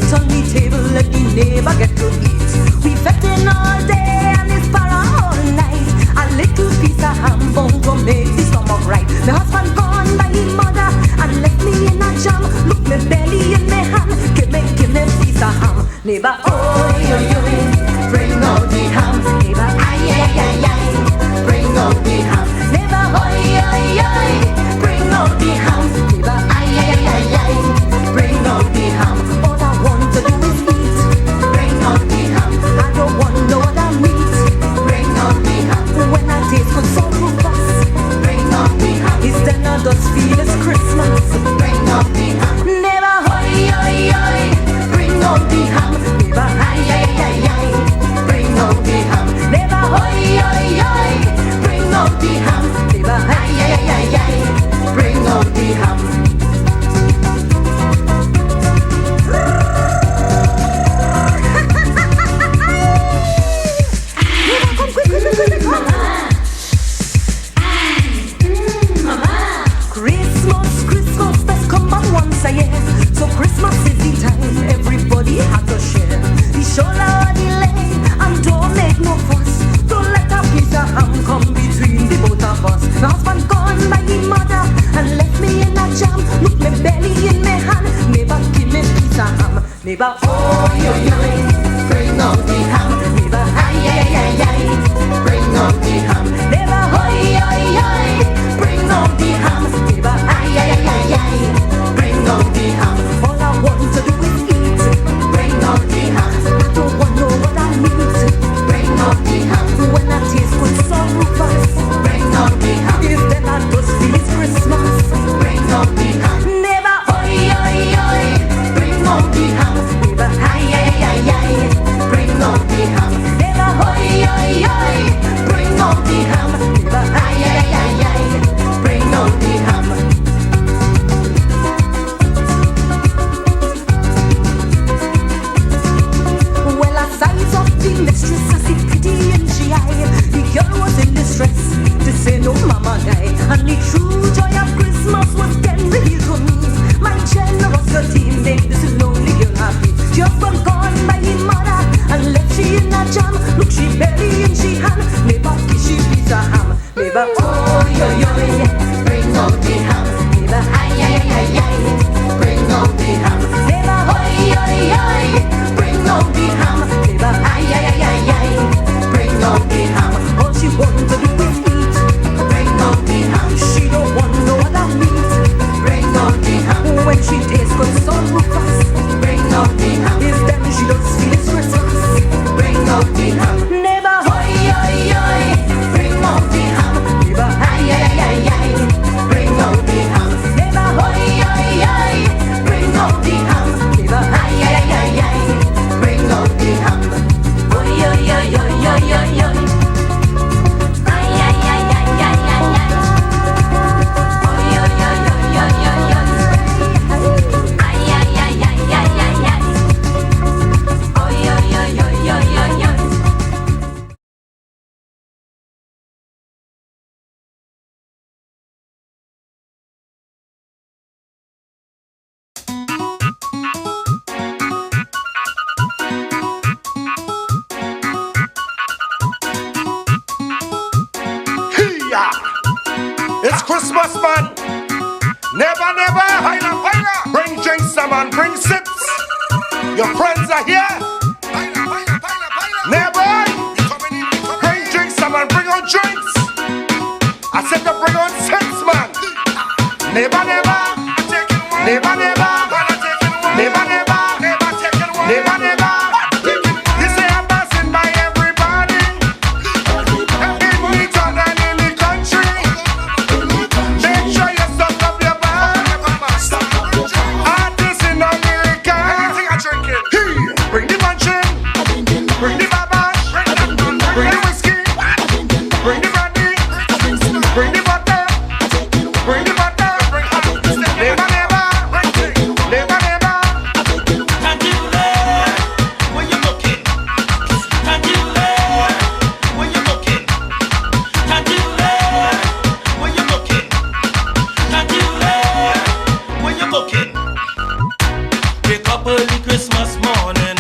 sit on the table and we never get to eat. We fetting all day and it's para all night. A little piece of ham bound to make the stomach right. My husband gone by his mother and left me in a jam. Look me belly in my hand, give me piece of ham. Neighbor, oi, oi, oi, bring out the ham. Neighbor, ay, ay, ay, ay, bring out the ham. Neighbor, oi, oi, oi, bring out the ham. Neighbor, ay, ay, ay, ay, bring out the ham. All I want to do is eat. Bring out the ham. I don't want no other meat. Bring out the ham. When I taste good so rufus. Bring out the ham. It's then I just feel it's Christmas. Bring out the ham. Neighbor, oi, oi, oi, bring out the ham. Neighbor, ay, ay, ay, ay, bring out the ham. Neighbor, oi, oi, oi, bring out the ham. Neighbor, ay, ay, ay, ay, bring out the ham. Christmas best come back once a year. So Christmas is the time everybody has to share. The shoulder delay and don't make no fuss. Don't let a piece of ham come between the both of us. My husband gone by his mother and left me in a jam. Look me belly in my hand, neighbor give me piece of ham. Neighbor, oh yo yo, bring out the ham. Neighbor, ay ay ay ay, bring out the ham. Neighbor, oi oi oi, bring out the ham. Neighbor, ay ay ay ay, bring out the ham. All I want to do is eat. Bring out the ham. I don't want no other meat. Bring out the ham. When I taste good so rufus. Bring out the ham. If then I just feel it's Christmas. Bring out the ham. Neighbor, oi oi oi, bring out the ham. Neighbor, ay ay ay ay, bring out the ham. Neighbor, oi oi oi, bring out the ham. Neighbor, ay ay ay ay, bring out the ham. Well, I size up the mistress, I see pity in she eye. The girl was in distress, to say no mama die. And the true joy of Christmas was then revealed to me. My generosity made this lonely girl happy. She was gone by his mother and left she in a jam. Look, she belly and she hand, neighbor kiss she piece of ham. Neighbor, oh yo yo, bring out the ham. Neighbor, ay ay ay ay, bring out the ham. Neighbor, oi oi oi, bring out the ham. Neighbor, ay ay ay ay, bring out the ham. All she want to do is eat. Bring out the ham. She don't want no other meat. Bring out the ham. When she tastes good so rufus. Bring out the ham. If then she does feel it's Christmas. Bring out the ham. Neighbor, oi oi oi, bring out the ham. Neighbor, ay ay ay ay, bring out the ham. Neighbor, oi oi oi, bring out the ham. Neighbor, ay ay ay ay, bring out the ham. Oi oi oi oi oi oi oi. Ay ay ay ay ay ay ay. Oi oi oi oi oi oi oi. Ay ay ay ay ay ay ay. Oi oi oi oi oi oi oi. Hiya! It's Christmas, man. Never, never. Bring drinks, man. Bring sips. Your friends are here. Never. Bring drinks, man. Bring on drinks. I said to bring on sips, man. Never, never. Never, never. Never, never. Never, never. You say I'm passing by everybody. In the town and in the country. Make sure you stock up your bar. Artists in America. Bring the Christmas morning.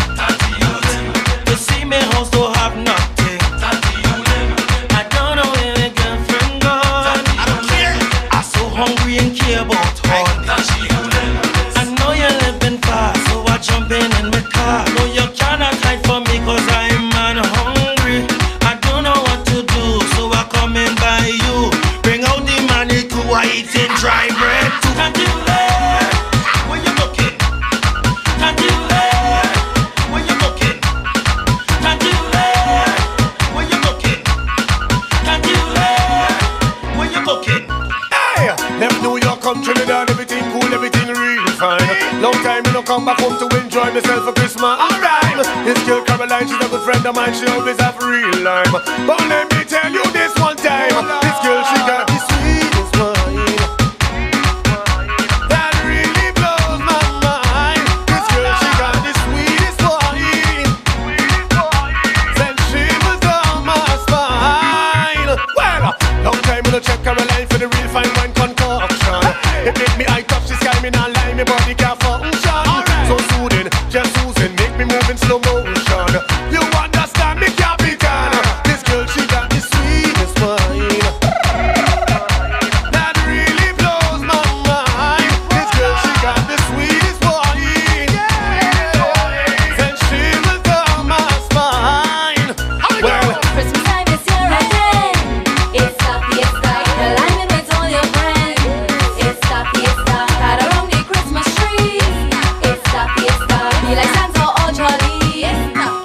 To see me house to have nothing. I don't know where my girlfriend gone. I don't care. I'm so hungry and care about all. I know you're living fast, so I jump in my car. No, you cannot hide from me, cause I'm man hungry. I don't know what to do, so I come in by you. Bring out the money to eating dry bread. Can't you let? Where you looking? Can't you let? Where you looking? Can't you let? Where you looking? Can't you let? Where you looking? Hey, left New York, come Trinidad, everything cool, everything real fine. Long time I no come back home to enjoy myself for Christmas. Alright, this girl Caroline, she's a good friend of mine. She always have real lime. But let me tell you this one time, this girl she got the sweetest wine. That really blows my mind. This girl she got the sweetest wine. Send shivers down my spine. Well, long time I no check Caroline for the real fine wine concoction. It make me eye touch the sky, me not lie, me body can't function. So soothing, just soothing, make me move in slow motion. You understand me, Capitan? This girl, she got the sweetest wine. That really blows my mind. This girl, she got the sweetest wine. Send shivers down my spine. Well, Christmas time is here again. It's the fiesta, the line with all your friends. It's the fiesta, got around the Christmas tree. It's the fiesta, be like Santa or Jolly.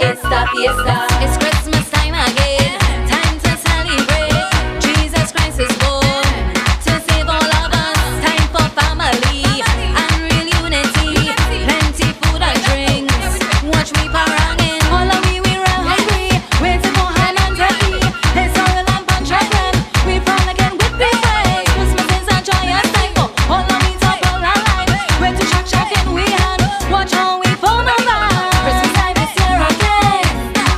It's the fiesta, it's Christmas time again. Time to celebrate. Jesus Christ is born to save all of us. Time for family and real unity. Plenty food and drinks. Watch me paranging. All of we real hungry. Waiting for hand and turkey. It's all a lamp and dragon. We proud again with big friends. Christmas is a joyous time for all of we top all our lives. Where to check in we hand. Watch how we phone over. Christmas time is here again.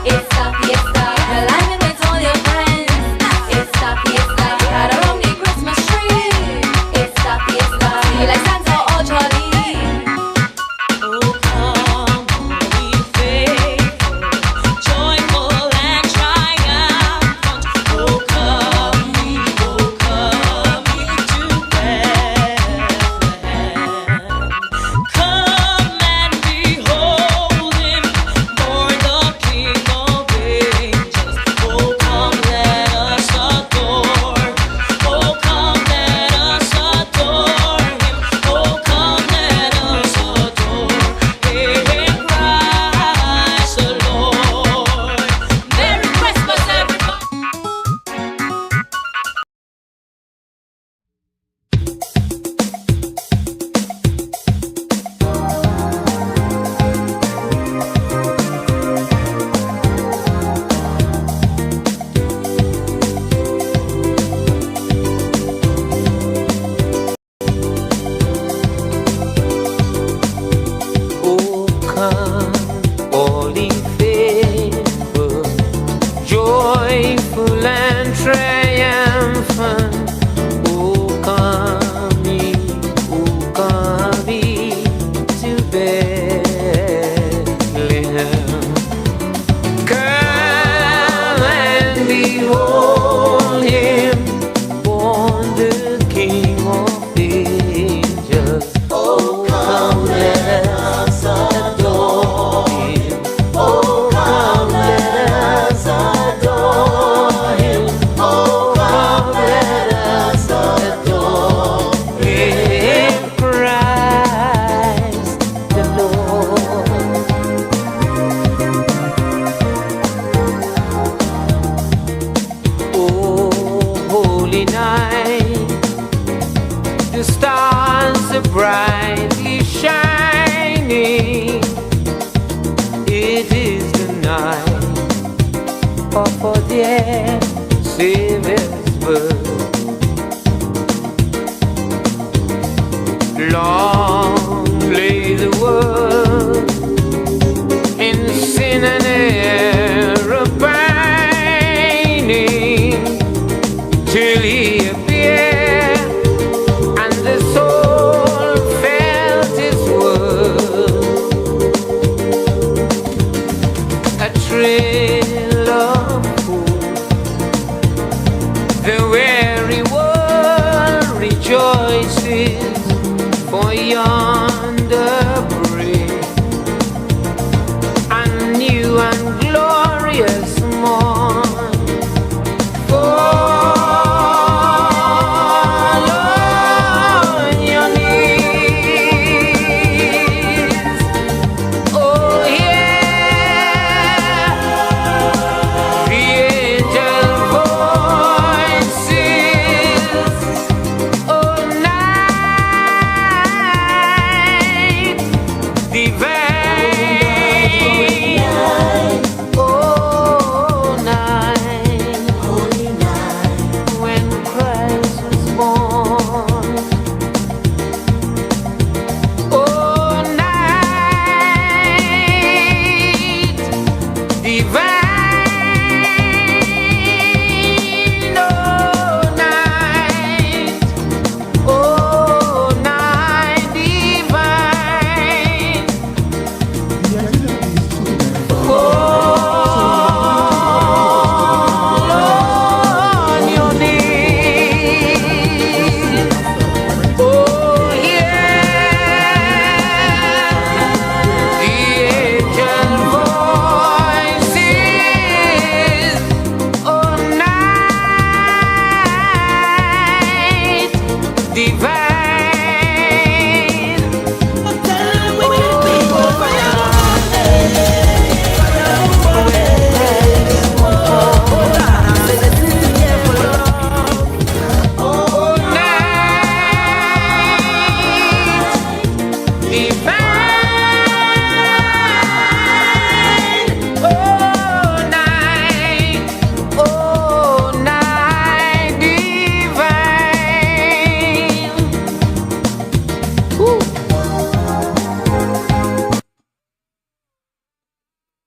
It's the fiesta. The line with all your friends. It's the fiesta. Got around the Christmas tree. It's the fiesta. Be like Santa or Jolly. Oh, come, be faithful, joyful and triumphant. Oh, come ye to Bethlehem. Come and behold him, born the King of angels. Oh, come let us adore. Oh, come let us adore him. Oh, come let us adore him, Christ the Lord. Merry Christmas, everybody. Oh, come, all ye faithful, joyful and triumphant. Oh, come ye to Bethlehem. Come and behold him, born the King of angels. Oh, come let us adore him. Oh, come let us adore him. Oh, come let us adore him, Christ the Lord. Oh, holy night, the stars are brightly shining. It is the night of our dear Savior's birth. Long lay the world in sin and error pining, till he appeared and the soul felt his word.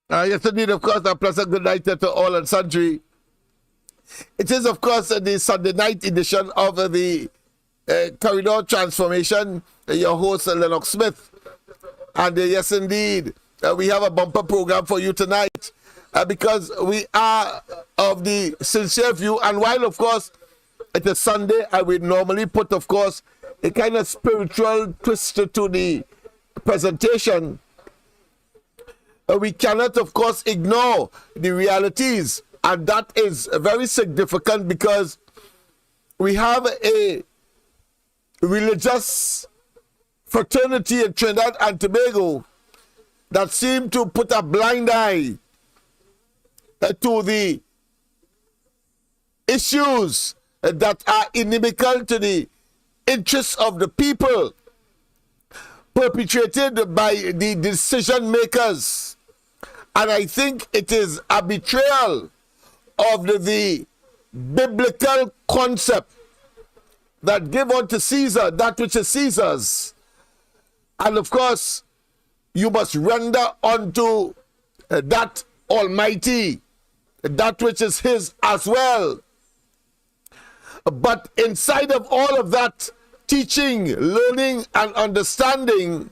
Yes, indeed, of course, a pleasant good night to all and sundry. It is, of course, the Sunday night edition of the Corridor Transformation. Your host, Lennox Smith. And yes, indeed, we have a bumper program for you tonight because we are of the sincere view. And while, of course, it is Sunday, I would normally put, of course, a kind of spiritual twist to the presentation. We cannot, of course, ignore the realities, and that is very significant because we have a religious fraternity in Trinidad and Tobago that seem to put a blind eye to the issues that are inimical to the interests of the people, perpetrated by the decision makers. And I think it is a betrayal of the biblical concept that give unto Caesar that which is Caesar's. And of course, you must render unto that Almighty that which is his as well. But inside of all of that teaching, learning, and understanding,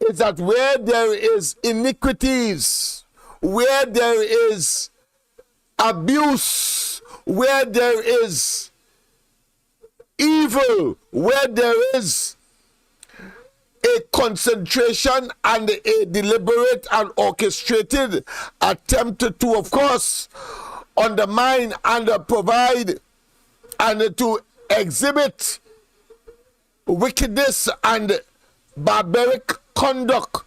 is that where there is iniquities, where there is abuse, where there is evil, where there is a concentration and a deliberate and orchestrated attempt to, of course, undermine and provide and to exhibit wickedness and barbaric conduct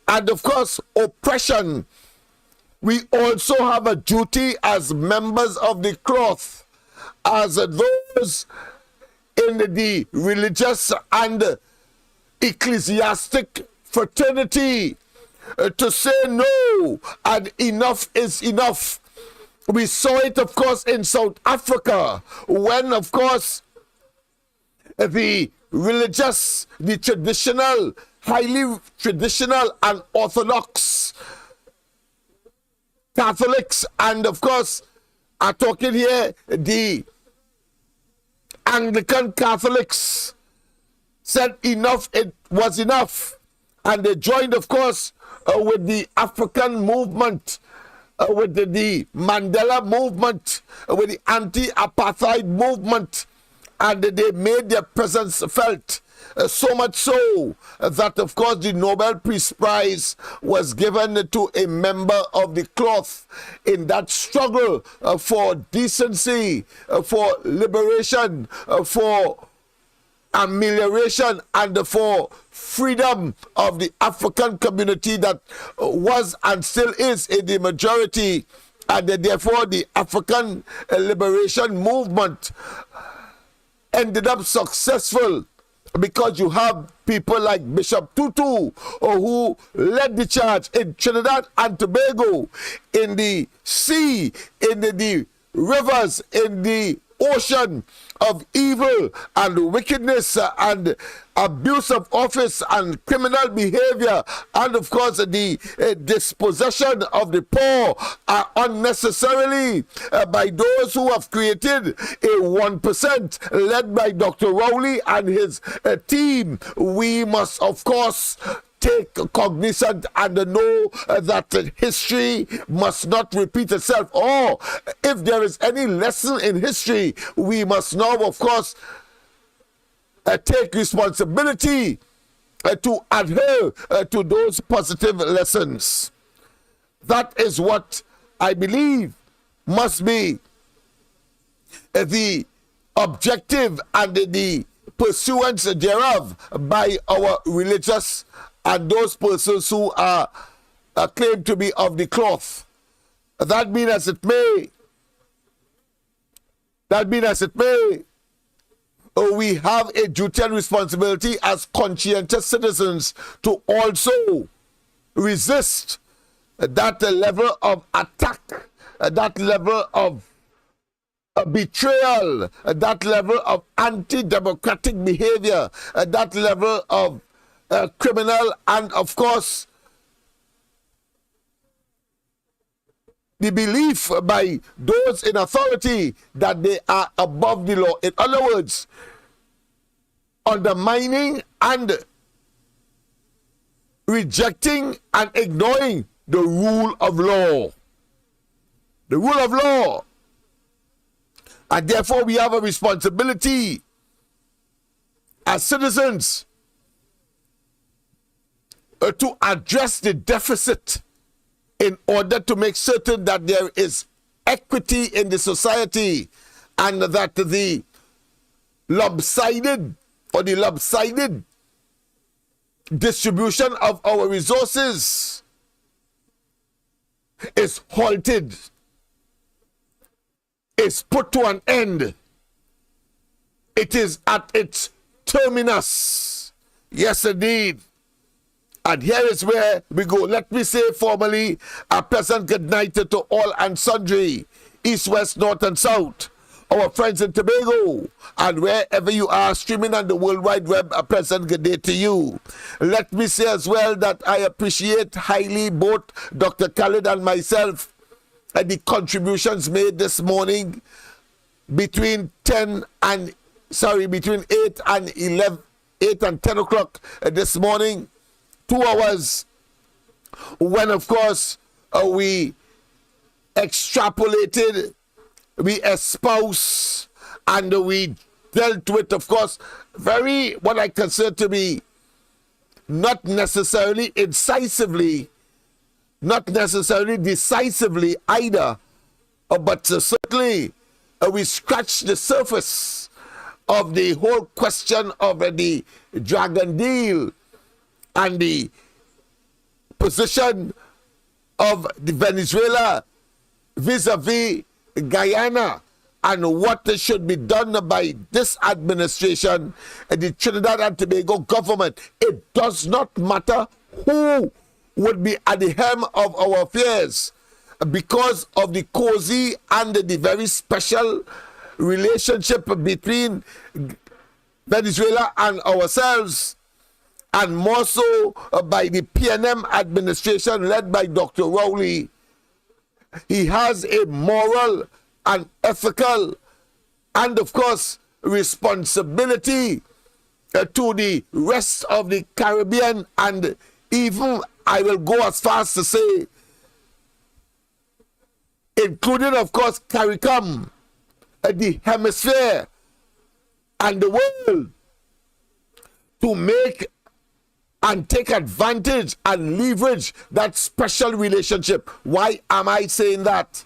and, of course, oppression, we also have a duty as members of the cloth, as those in the religious and ecclesiastic fraternity, to say no, and enough is enough. We saw it, of course, in South Africa when, of course, the religious, the traditional, highly traditional and orthodox Catholics, and of course, are talking here the Anglican Catholics, said enough, it was enough. And they joined, of course, with the African movement, with the Mandela movement, with the anti-apartheid movement, and they made their presence felt. So much so that, of course, the Nobel Peace Prize was given to a member of the cloth in that struggle for decency, for liberation, for amelioration, and for freedom of the African community that was and still is in the majority. And therefore, the African liberation movement ended up successful, because you have people like Bishop Tutu, who led the charge in Trinidad and Tobago, in the sea, in the rivers, in the ocean of evil and wickedness and abuse of office and criminal behavior, and of course the dispossession of the poor are unnecessarily by those who have created a 1% led by Dr. Rowley and his team. We must, of course, take cognizance and know that history must not repeat itself. Or if there is any lesson in history, we must now, of course, take responsibility to adhere to those positive lessons. That is what I believe must be the objective and the pursuance thereof by our religious and those persons who are claimed to be of the cloth. That being as it may, we have a duty and responsibility as conscientious citizens to also resist that level of attack, that level of betrayal, that level of anti-democratic behavior, that level of criminal and, of course, the belief by those in authority that they are above the law. In other words, undermining and rejecting and ignoring the rule of law. The rule of law. And therefore we have a responsibility as citizens to address the deficit in order to make certain that there is equity in the society and that the lopsided distribution of our resources is halted, is put to an end. It is at its terminus. Yes, indeed. And here is where we go. Let me say formally a pleasant good night to all and sundry, east, west, north, and south, our friends in Tobago, and wherever you are streaming on the World Wide Web, a pleasant good day to you. Let me say as well that I appreciate highly both Dr. Khalid and myself and the contributions made this morning between 8 and 10 o'clock this morning. 2 hours when, of course, we extrapolated, we espoused, and we dealt with, of course, very, what I consider to be not necessarily incisively, not necessarily decisively either, but certainly we scratched the surface of the whole question of the Dragon deal and the position of the Venezuela vis-a-vis Guyana and what should be done by this administration and the Trinidad and Tobago government. It does not matter who would be at the helm of our affairs because of the cozy and the very special relationship between Venezuela and ourselves, and more so by the PNM administration led by Dr. Rowley. He has a moral and ethical and, of course, responsibility to the rest of the Caribbean, and even, I will go as far as to say, including, of course, CARICOM, the hemisphere and the world, to make and take advantage and leverage that special relationship. Why am I saying that?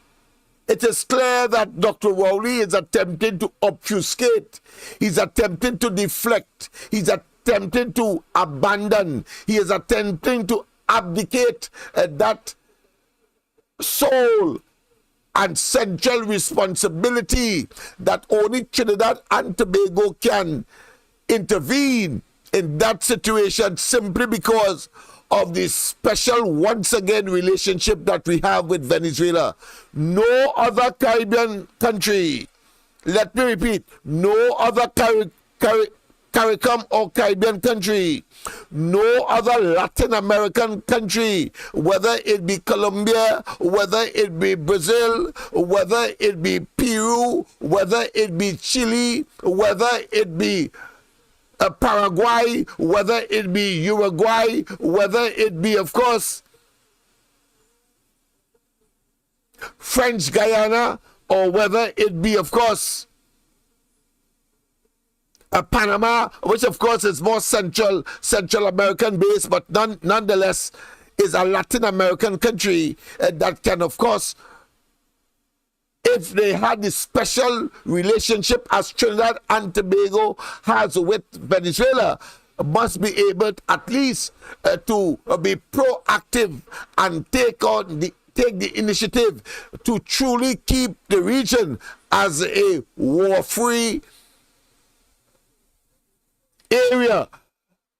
It is clear that Dr. Rowley is attempting to obfuscate. He's attempting to deflect. He's attempting to abandon. He is attempting to abdicate that sole and central responsibility that only Trinidad and Tobago can intervene in that situation, simply because of the special, once again, relationship that we have with Venezuela. No other Caribbean country, let me repeat, no other CARICOM or Caribbean country, no other Latin American country, whether it be Colombia, whether it be Brazil, whether it be Peru, whether it be Chile, whether it be Paraguay, whether it be Uruguay, whether it be, of course, French Guyana, or whether it be, of course, Panama, which of course is more Central American based, but nonetheless is a Latin American country that can, of course, if they had the special relationship as Trinidad and Tobago has with Venezuela, must be able at least to be proactive and take the initiative to truly keep the region as a war-free area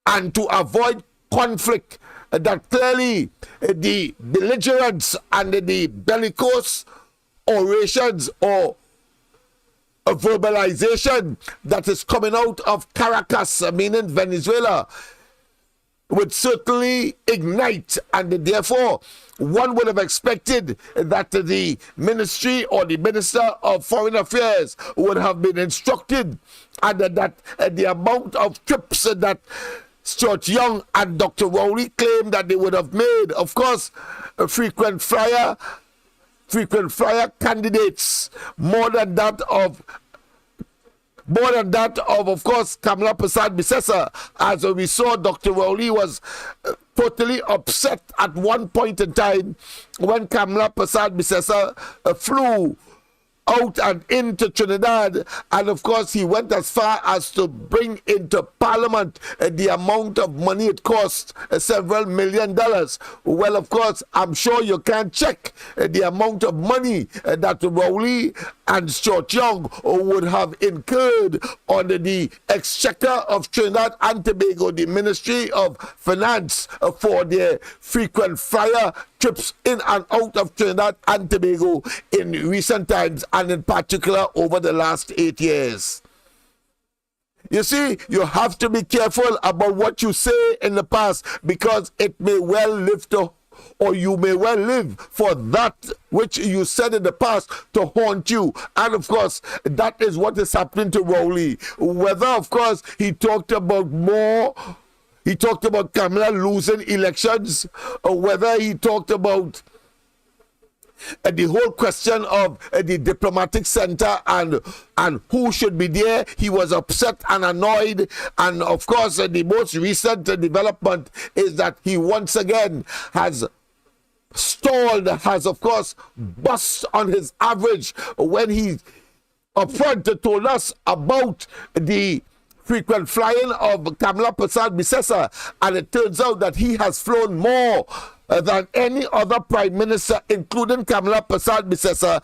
and to avoid conflict that clearly the belligerents and the bellicose orations or a verbalization that is coming out of Caracas, meaning Venezuela, would certainly ignite, and therefore one would have expected that the ministry or the Minister of Foreign Affairs would have been instructed, and that the amount of trips that Stuart Young and Dr. Rowley claimed that they would have made, of course, frequent flyer candidates, more than that of of course, Kamala Persad-Bissessar. As we saw, Dr. Rowley was totally upset at one point in time when Kamala Persad-Bissessar flew out and into Trinidad, and of course he went as far as to bring into Parliament the amount of money it cost, several $1 million. Well, of course, I'm sure you can check the amount of money that Rowley and Stuart Young would have incurred on the exchequer of Trinidad and Tobago, the Ministry of Finance, for their frequent flyer trips in and out of Trinidad and Tobago in recent times, and in particular over the last 8 years. You see, you have to be careful about what you say in the past, because it may well live to, or you may well live for that which you said in the past to haunt you. And of course, that is what is happening to Rowley. Whether, of course, he talked about Kamala losing elections, or whether he talked about the whole question of the diplomatic center and who should be there. He was upset and annoyed, and of course the most recent development is that he once again has stalled, has of course bust on his average, when he upfront told us about the frequent flying of Kamala Persad-Bissessar, and it turns out that he has flown more than any other prime minister, including Kamala Persad-Bissessar,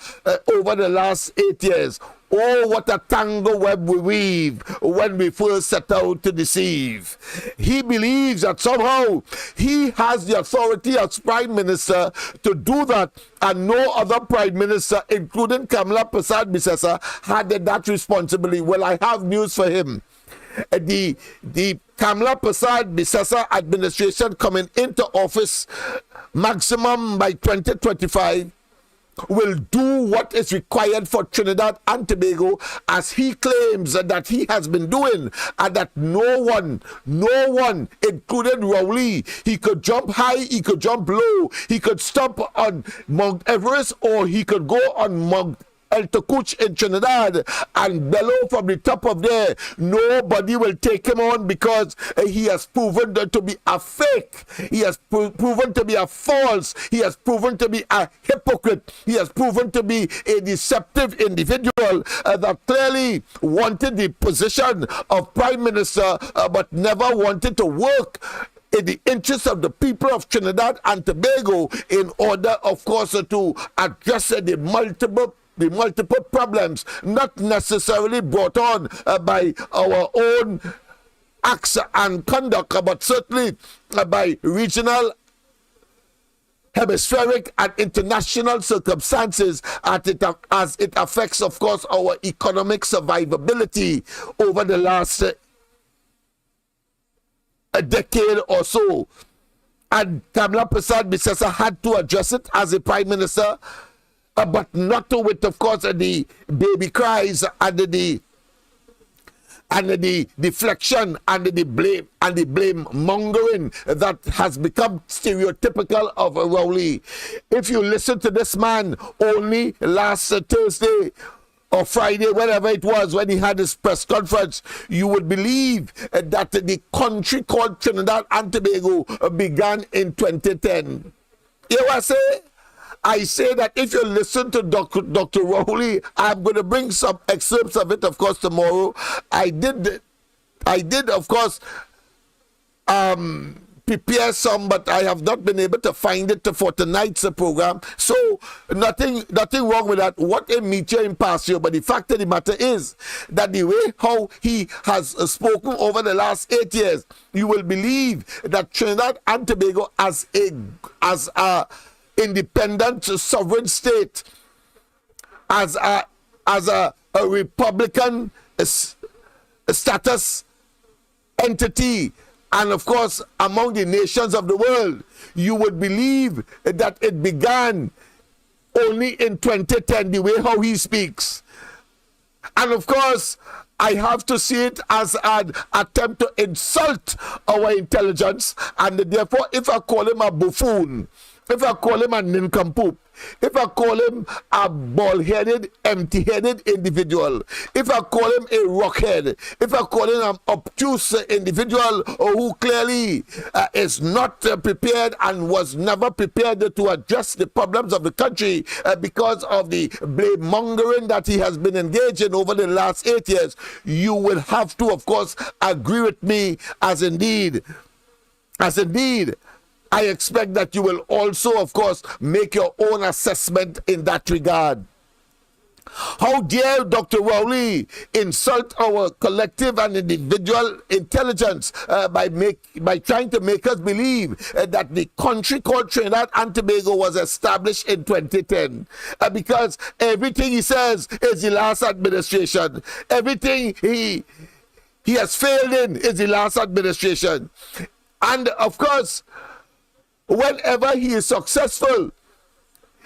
over the last 8 years. Oh, what a tangle web we weave when we first set out to deceive. He believes that somehow he has the authority as prime minister to do that, and no other prime minister, including Kamala Persad-Bissessar, had that responsibility. Well, I have news for him. The Kamala Persad-Bissessar administration coming into office maximum by 2025 will do what is required for Trinidad and Tobago, as he claims that he has been doing, and that no one, including Rowley, he could jump high, he could jump low, he could stop on Mount Everest, or he could go on Mount El Takuch in Trinidad and bellow from the top of there. Nobody will take him on, because he has proven to be a fake. He has proven to be a false. He has proven to be a hypocrite. He has proven to be a deceptive individual that clearly wanted the position of prime minister, but never wanted to work in the interest of the people of Trinidad and Tobago, in order, of course, to address the multiple problems not necessarily brought on by our own acts and conduct, but certainly by regional, hemispheric and international circumstances, as it affects, of course, our economic survivability over the last a decade or so. And Kamala Persad-Bissessar had to address it as a prime minister, but not with, of course, the baby cries and the deflection and the blame mongering that has become stereotypical of Rowley. If you listen to this man only last Thursday or Friday, whenever it was, when he had his press conference, you would believe that the country called Trinidad and Tobago began in 2010. You know what I say? I say that if you listen to Dr. Rowley, I'm going to bring some excerpts of it, of course, tomorrow. I did, of course, prepare some, but I have not been able to find it for tonight's program. So nothing wrong with that. What a meteor impasse, but the fact of the matter is that the way how he has spoken over the last 8 years, you will believe that Trinidad and Tobago as a independent sovereign state, as a republican status entity, and of course among the nations of the world, you would believe that it began only in 2010, the way how he speaks. And of course, I have to see it as an attempt to insult our intelligence, and therefore if I call him a buffoon, if I call him a nincompoop, if I call him a bald-headed, empty-headed individual, if I call him a rockhead, if I call him an obtuse individual who clearly is not prepared and was never prepared to address the problems of the country because of the blame mongering that he has been engaged in over the last 8 years, you will have to, of course, agree with me as indeed, I expect that you will also, of course, make your own assessment in that regard. How dare Dr. Rowley insult our collective and individual intelligence by trying to make us believe that the country called Trinidad and Tobago was established in 2010 because everything he says is the last administration. Everything he has failed in is the last administration. And of course, whenever he is successful,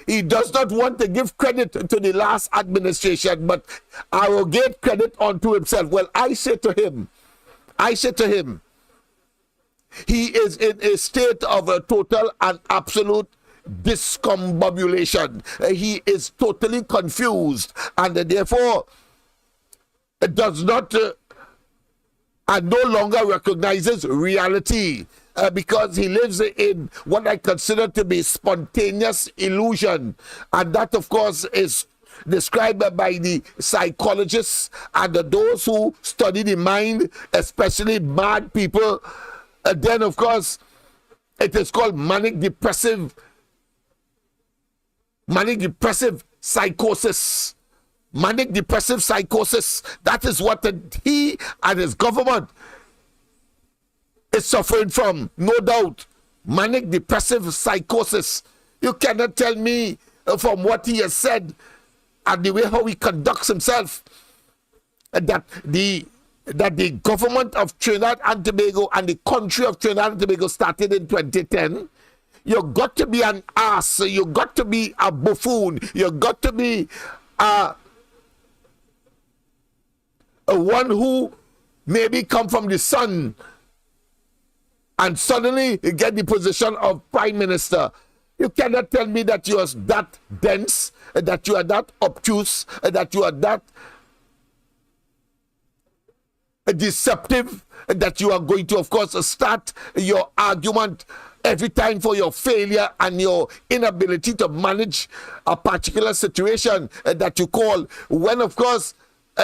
he does not want to give credit to the last administration, but arrogate credit onto himself. Well, I say to him, he is in a state of a total and absolute discombobulation. He is totally confused, and therefore does not and no longer recognizes reality. Because he lives in what I consider to be spontaneous illusion. And that, of course, is described by the psychologists and those who study the mind, especially mad people. And then, of course, it is called manic depressive psychosis. Manic depressive psychosis. That is what he and his government is suffering from, no doubt. Manic depressive psychosis. You cannot tell me from what he has said and the way how he conducts himself that the government of Trinidad and Tobago and the country of Trinidad and Tobago started in 2010. You got to be an ass. You got to be a buffoon. You got to be a one who maybe come from the sun and suddenly you get the position of prime minister. You cannot tell me that you are that dense, that you are that obtuse, that you are that deceptive, that you are going to, of course, start your argument every time for your failure and your inability to manage a particular situation that you call, when, of course,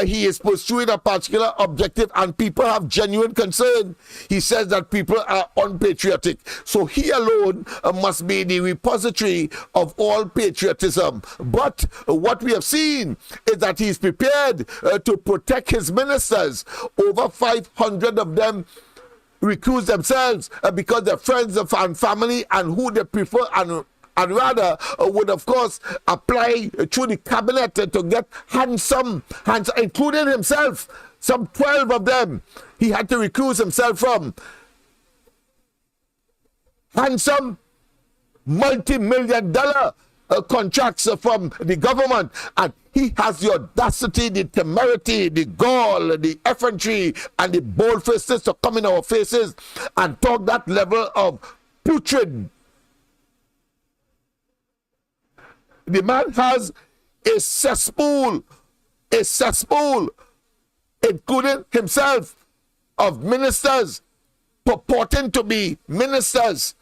he is pursuing a particular objective and people have genuine concern. He says that people are unpatriotic. So he alone must be the repository of all patriotism. But what we have seen is that he is prepared to protect his ministers. Over 500 of them recuse themselves because they're friends of and family and who they prefer and rather would, of course, apply through the cabinet to get handsome, including himself. Some 12 of them he had to recuse himself from. Handsome, multi-million-dollar contracts from the government. And he has the audacity, the temerity, the gall, the effrontery, and the bold-facedness to come in our faces and talk that level of putrid. The man has a cesspool, including himself, of ministers purporting to be ministers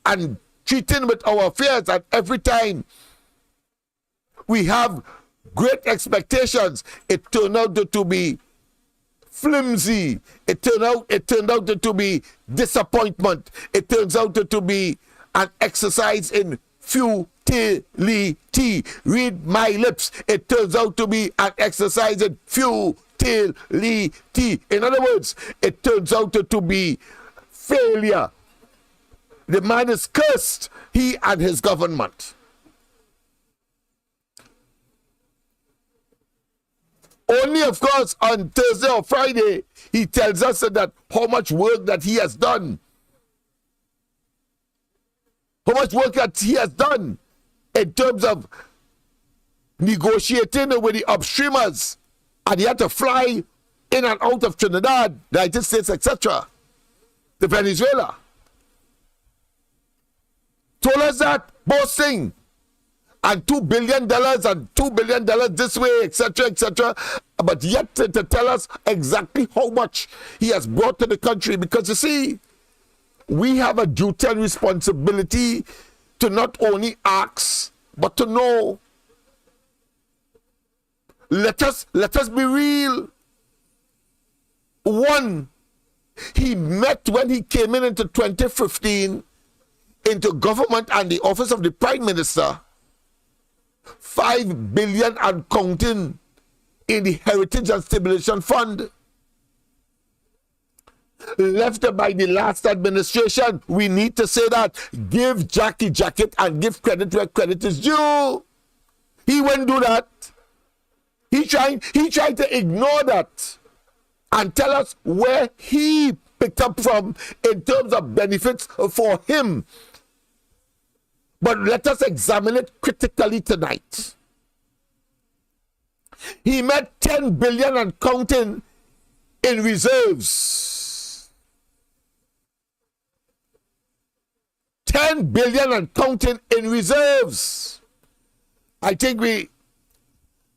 and treating with our affairs. And every time we have great expectations, it turned out to be flimsy. It turned out to be disappointment. It turns out to be an exercise in futility. Read my lips. It turns out to be an exercise in futility. In other words, it turns out to be failure. The man is cursed, he and his government. Only, of course, on Thursday or Friday, he tells us that how much work that he has done. How much work that he has done in terms of negotiating with the upstreamers. And he had to fly in and out of Trinidad, the United States, etc., to Venezuela. Told us that, boasting, and $2 billion and $2 billion this way, etc., etc., but yet to tell us exactly how much he has brought to the country. Because you see, we have a duty and responsibility to not only ask, but to know. Let us be real. One, he met when he came in into 2015 into government and the office of the Prime Minister, $5 billion and counting in the Heritage and Stabilization Fund. Left by the last administration, we need to say that. Give Jackie jacket and give credit where credit is due. He wouldn't do that. He tried to ignore that and tell us where he picked up from in terms of benefits for him. But let us examine it critically tonight. He met $10 billion and counting in reserves. $10 billion and counting in reserves. I think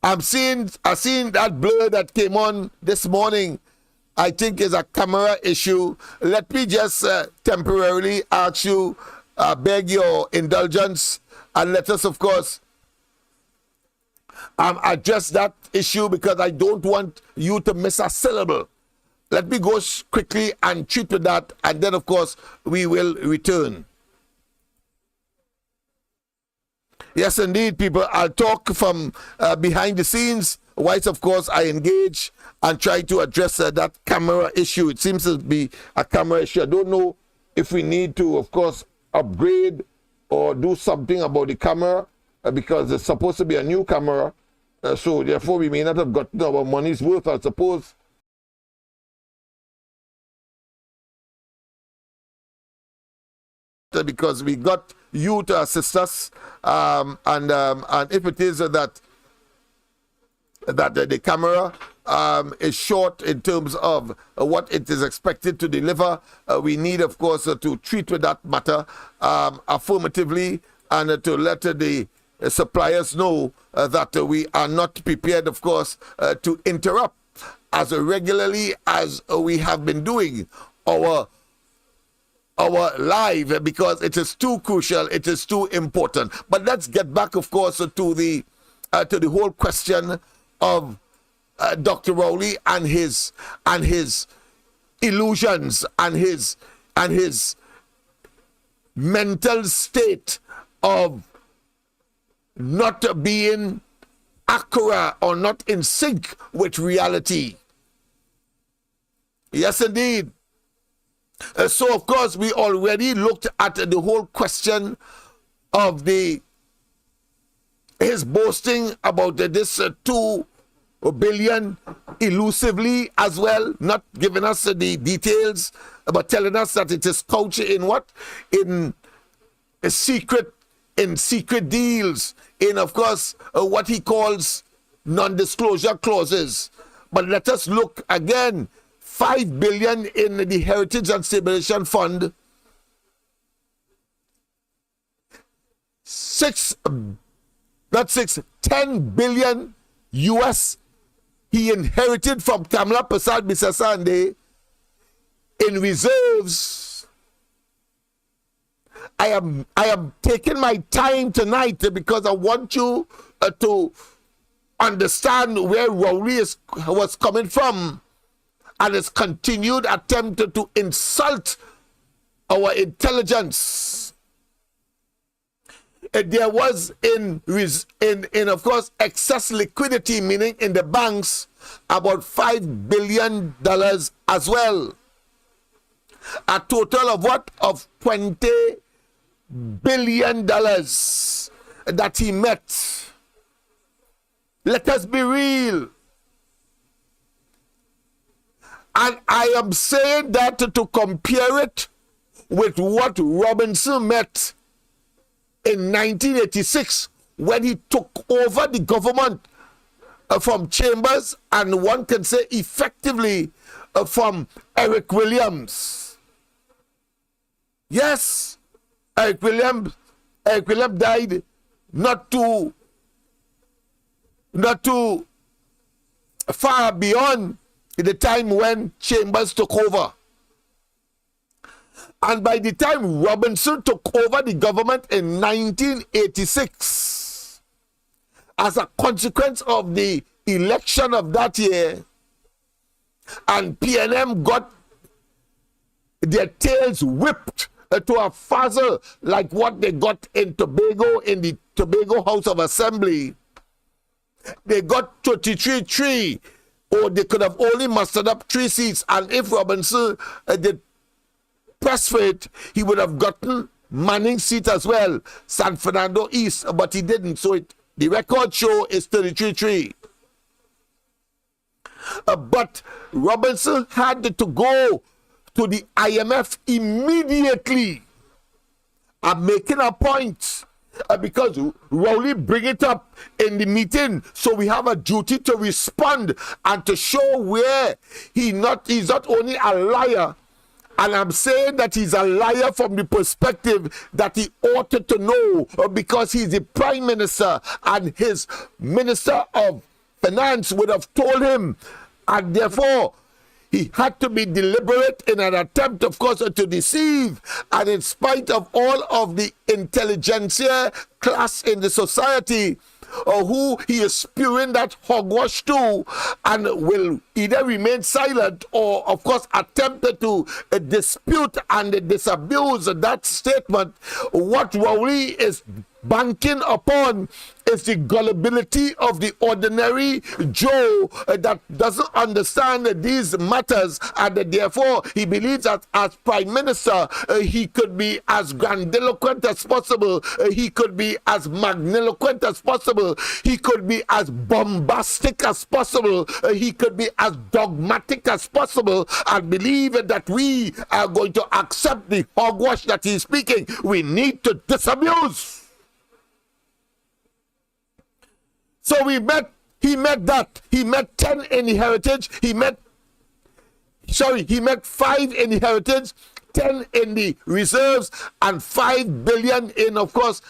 I've seen that blur that came on this morning. I think is a camera issue. Let me just temporarily ask you, beg your indulgence, and let us, of course, address that issue because I don't want you to miss a syllable. Let me go quickly and treat with that, and then, of course, we will return. Yes, indeed, people. I'll talk from behind the scenes, whilst, of course, I engage and try to address that camera issue. It seems to be a camera issue. I don't know if we need to, of course, upgrade or do something about the camera because it's supposed to be a new camera. So, therefore, we may not have gotten our money's worth, I suppose. Because we got you to assist us, and if it is that the camera is short in terms of what it is expected to deliver, we need, of course, to treat with that matter affirmatively and to let the suppliers know that we are not prepared, of course, to interrupt as regularly as we have been doing our live, because it is too crucial, it is too important. But let's get back, of course, to the whole question of Dr. Rowley and his illusions and his mental state of not being accurate or not in sync with reality. Yes, indeed. So, of course, we already looked at the whole question of his boasting about this 2 billion elusively as well, not giving us the details, but telling us that it is couched in what? In secret deals, in, of course, what he calls non-disclosure clauses. But let us look again. $5 billion in the Heritage and Stabilization Fund, $10 billion US he inherited from Kamala Prasad Bisasande in reserves. I am taking my time tonight because I want you to understand where Rowley was coming from. And his continued attempt to insult our intelligence. There was in of course excess liquidity, meaning in the banks, about $5 billion as well. A total of what? Of $20 billion that he met. Let us be real. And I am saying that to compare it with what Robinson met in 1986 when he took over the government from Chambers, and one can say effectively from Eric Williams. Yes, Eric Williams died not too far beyond the time when Chambers took over. And by the time Robinson took over the government in 1986, as a consequence of the election of that year, and PNM got their tails whipped to a fuzzle like what they got in Tobago, in the Tobago House of Assembly. They got 33-3, or they could have only mustered up 3 seats, and if Robinson did press for it, he would have gotten Manning's seat as well, San Fernando East, but he didn't, so the record show is 33-3. But Robinson had to go to the IMF immediately. I'm making a point because Rowley bring it up in the meeting, so we have a duty to respond and to show where he's not only a liar, and I'm saying that he's a liar from the perspective that he ought to know, because he's the prime minister and his minister of finance would have told him, and therefore he had to be deliberate in an attempt, of course, to deceive. And in spite of all of the intelligentsia class in the society, who he is spewing that hogwash to, and will either remain silent or, of course, attempt to dispute and disabuse that statement, what Rowley is banking upon is the gullibility of the ordinary Joe that doesn't understand these matters, and therefore he believes that as prime minister he could be as grandiloquent as possible, he could be as magniloquent as possible, he could be as bombastic as possible, he could be as dogmatic as possible, and believe that we are going to accept the hogwash that he's speaking. We need to disabuse. So he met 10 in the heritage, he met 5 in the heritage, 10 in the reserves, and 5 billion in, of course,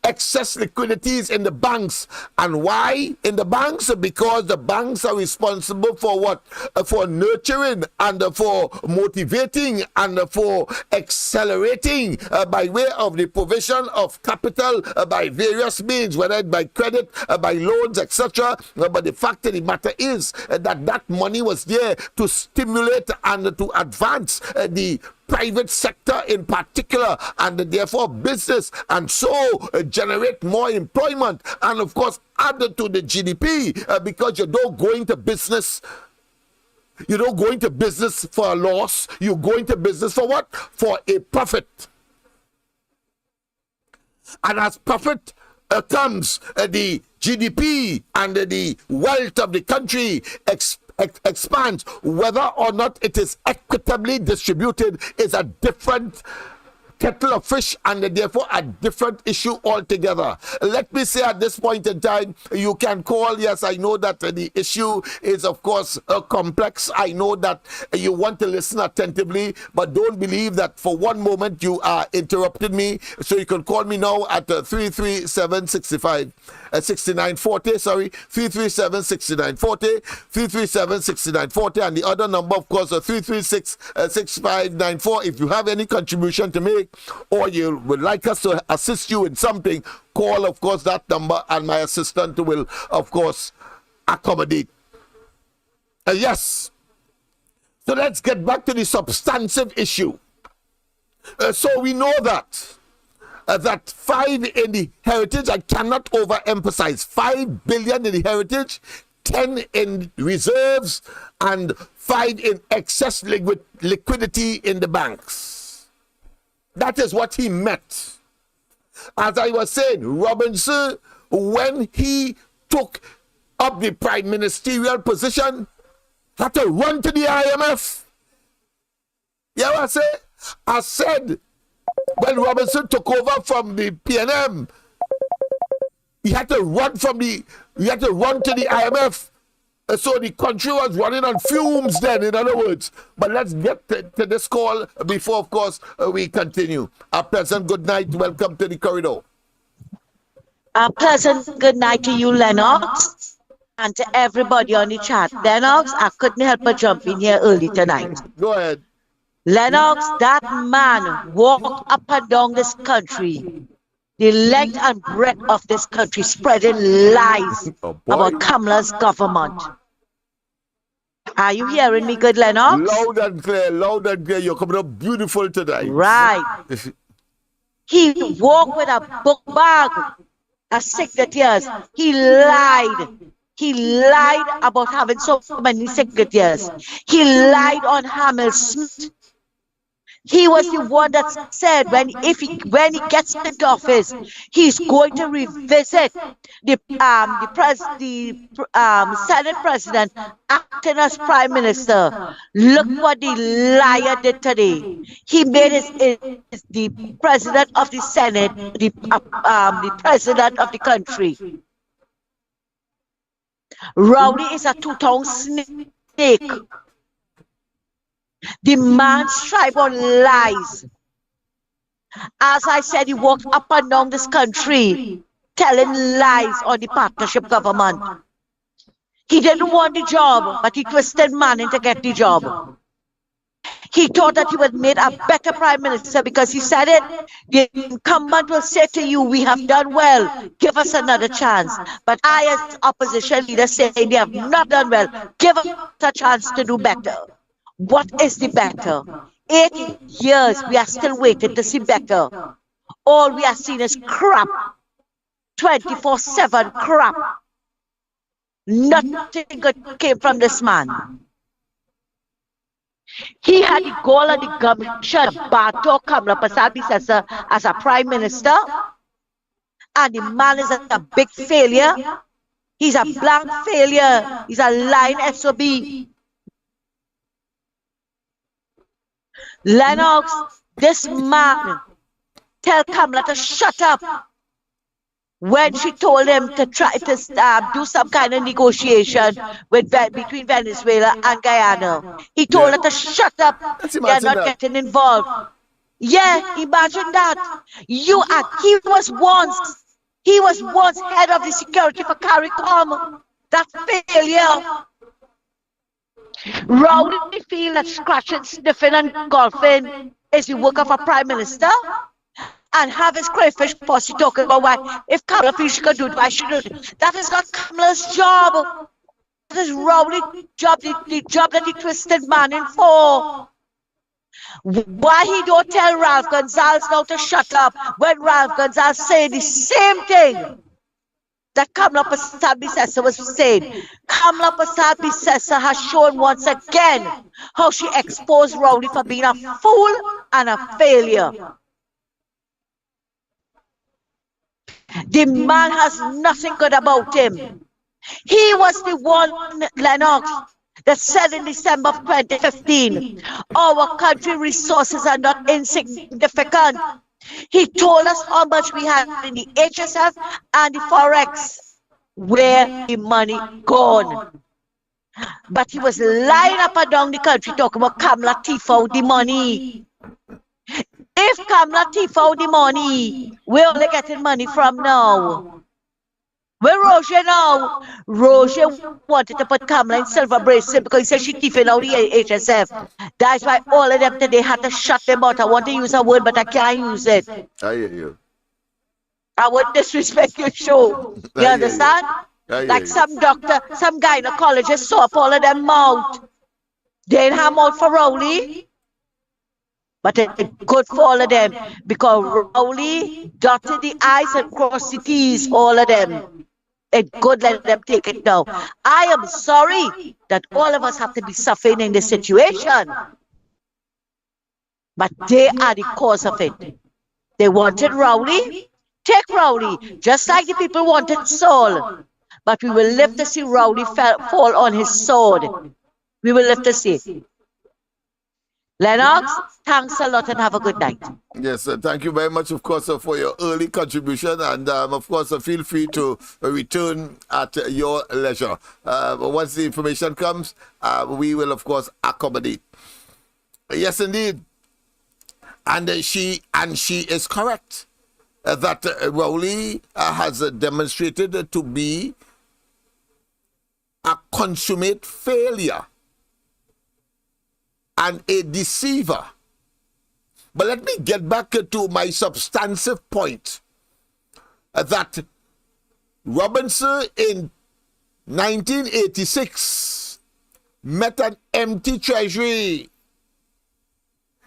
excess liquidities in the banks. And why in the banks? Because the banks are responsible for what? For nurturing and for motivating and for accelerating by way of the provision of capital by various means, whether by credit, by loans, etc. But the fact of the matter is that money was there to stimulate and to advance the private sector in particular, and therefore business, and so generate more employment, and of course add to the GDP, because you don't go into business for a loss, you go into business for what? For a profit. And as profit comes the GDP and the wealth of the country expands. Whether or not it is equitably distributed is a different kettle of fish, and therefore a different issue altogether. Let me say at this point in time, you can call. Yes, I know that the issue is, of course, complex. I know that you want to listen attentively, but don't believe that for one moment you are interrupting me. So you can call me now at 337-6940, 337-6940, 337-6940, and the other number, of course, 336-6594. If you have any contribution to make, or you would like us to assist you in something, call, of course, that number, and my assistant will, of course, accommodate. Yes. So let's get back to the substantive issue. So we know that 5 in the heritage, I cannot overemphasize, 5 billion in the heritage, 10 in reserves, and 5 in excess liquidity in the banks. That is what he met. As I was saying, Robinson, when he took up the prime ministerial position, had to run to the IMF. You know what I say? I said, when Robinson took over from the PNM, he had to run to the IMF. So the country was running on fumes then, in other words. But let's get to this call before, of course, we continue. A pleasant good night. Welcome to the corridor. A pleasant good night to you, Lennox, and to everybody on the chat. Lennox, I couldn't help but jump in here early tonight. Go ahead. Lennox, that man walked up and down this country, the length and breadth of this country, spreading lies about Kamala's government. Are you hearing me good, Lennox? Loud and clear, loud and clear. You're coming up beautiful tonight. Right. He walked with a book bag, a signatures. He lied. He lied about having so many signatures. He lied on Hamel Smith. He was the one that said when he gets into office, he's going to revisit the Senate president acting as prime minister. Look what the liar did today. He made the president of the Senate the president of the country. Rowley is a two-tongued snake. The man strive on lies. As I said, he walked up and down this country telling lies on the partnership government. He didn't want the job, but he twisted Manning to get the job. He thought that he would make a better prime minister because he said it. The incumbent will say to you, we have done well, give us another chance. But I, as opposition leader, say they have not done well, give us a chance to do better. What is the better? 8 years, we are still waiting to see better. All we are seeing is crap. 24/7 crap. Nothing good came from this man. He had the goal of the government to battle Kamala Prasad as a prime minister. And the man is a big failure. He's a blank failure. He's a lying SOB. Lennox, this man, tell Kamala to shut up when she told him to try to do some kind of negotiation between Venezuela and Guyana. He told her to shut up. They're not getting involved. Yeah, imagine that. He was once head of the security for CARICOM. That failure. Rowley feel that scratching, sniffing, and golfing is the work of a prime minister, and have his crayfish posse talking about why if Kamala feels she can do it, why she do it. That is not Kamala's job. That is Rowley's job, the job that he twisted Manning for. Why he don't tell Ralph Gonsalves now to shut up when Ralph Gonsalves say the same thing that Kamala Prasad-Bissessar was saying. Kamala Prasad-Bissessar has shown once again how she exposed Rowley for being a fool and a failure. The man has nothing good about him. He was the one, Lennox, that said in December of 2015, our country resources are not insignificant. He told us how much we had in the HSF and the Forex. Where the money gone? But he was lying up and down the country talking about Kamala thief out the money. If Kamala thief out the money, where are they getting money from now? Where Roger now? Roger wanted to put Kamala in silver bracelet because he said she thieving out the HSF. That's why all of them today had to shut them out. I want to use a word, but I can't use it. I hear you. I would disrespect your show. You understand? Like some doctor, some gynecologist saw up all of them mouth. They didn't have mouth for Rowley. But it's good for all of them because Rowley dotted the I's and crossed the T's, all of them. It's good, let them take it now. I am sorry that all of us have to be suffering in this situation. But they are the cause of it. They wanted Rowley. Take Rowley, just like the people wanted Saul. But we will live to see Rowley fall on his sword. We will live to see. Lennox, thanks a lot and have a good night. Yes, thank you very much, of course, for your early contribution. And, of course, feel free to return at your leisure. Once the information comes, we will, of course, accommodate. Yes, indeed. And she is correct that Rowley has demonstrated to be a consummate failure and a deceiver. But let me get back to my substantive point that Robinson in 1986 met an empty treasury.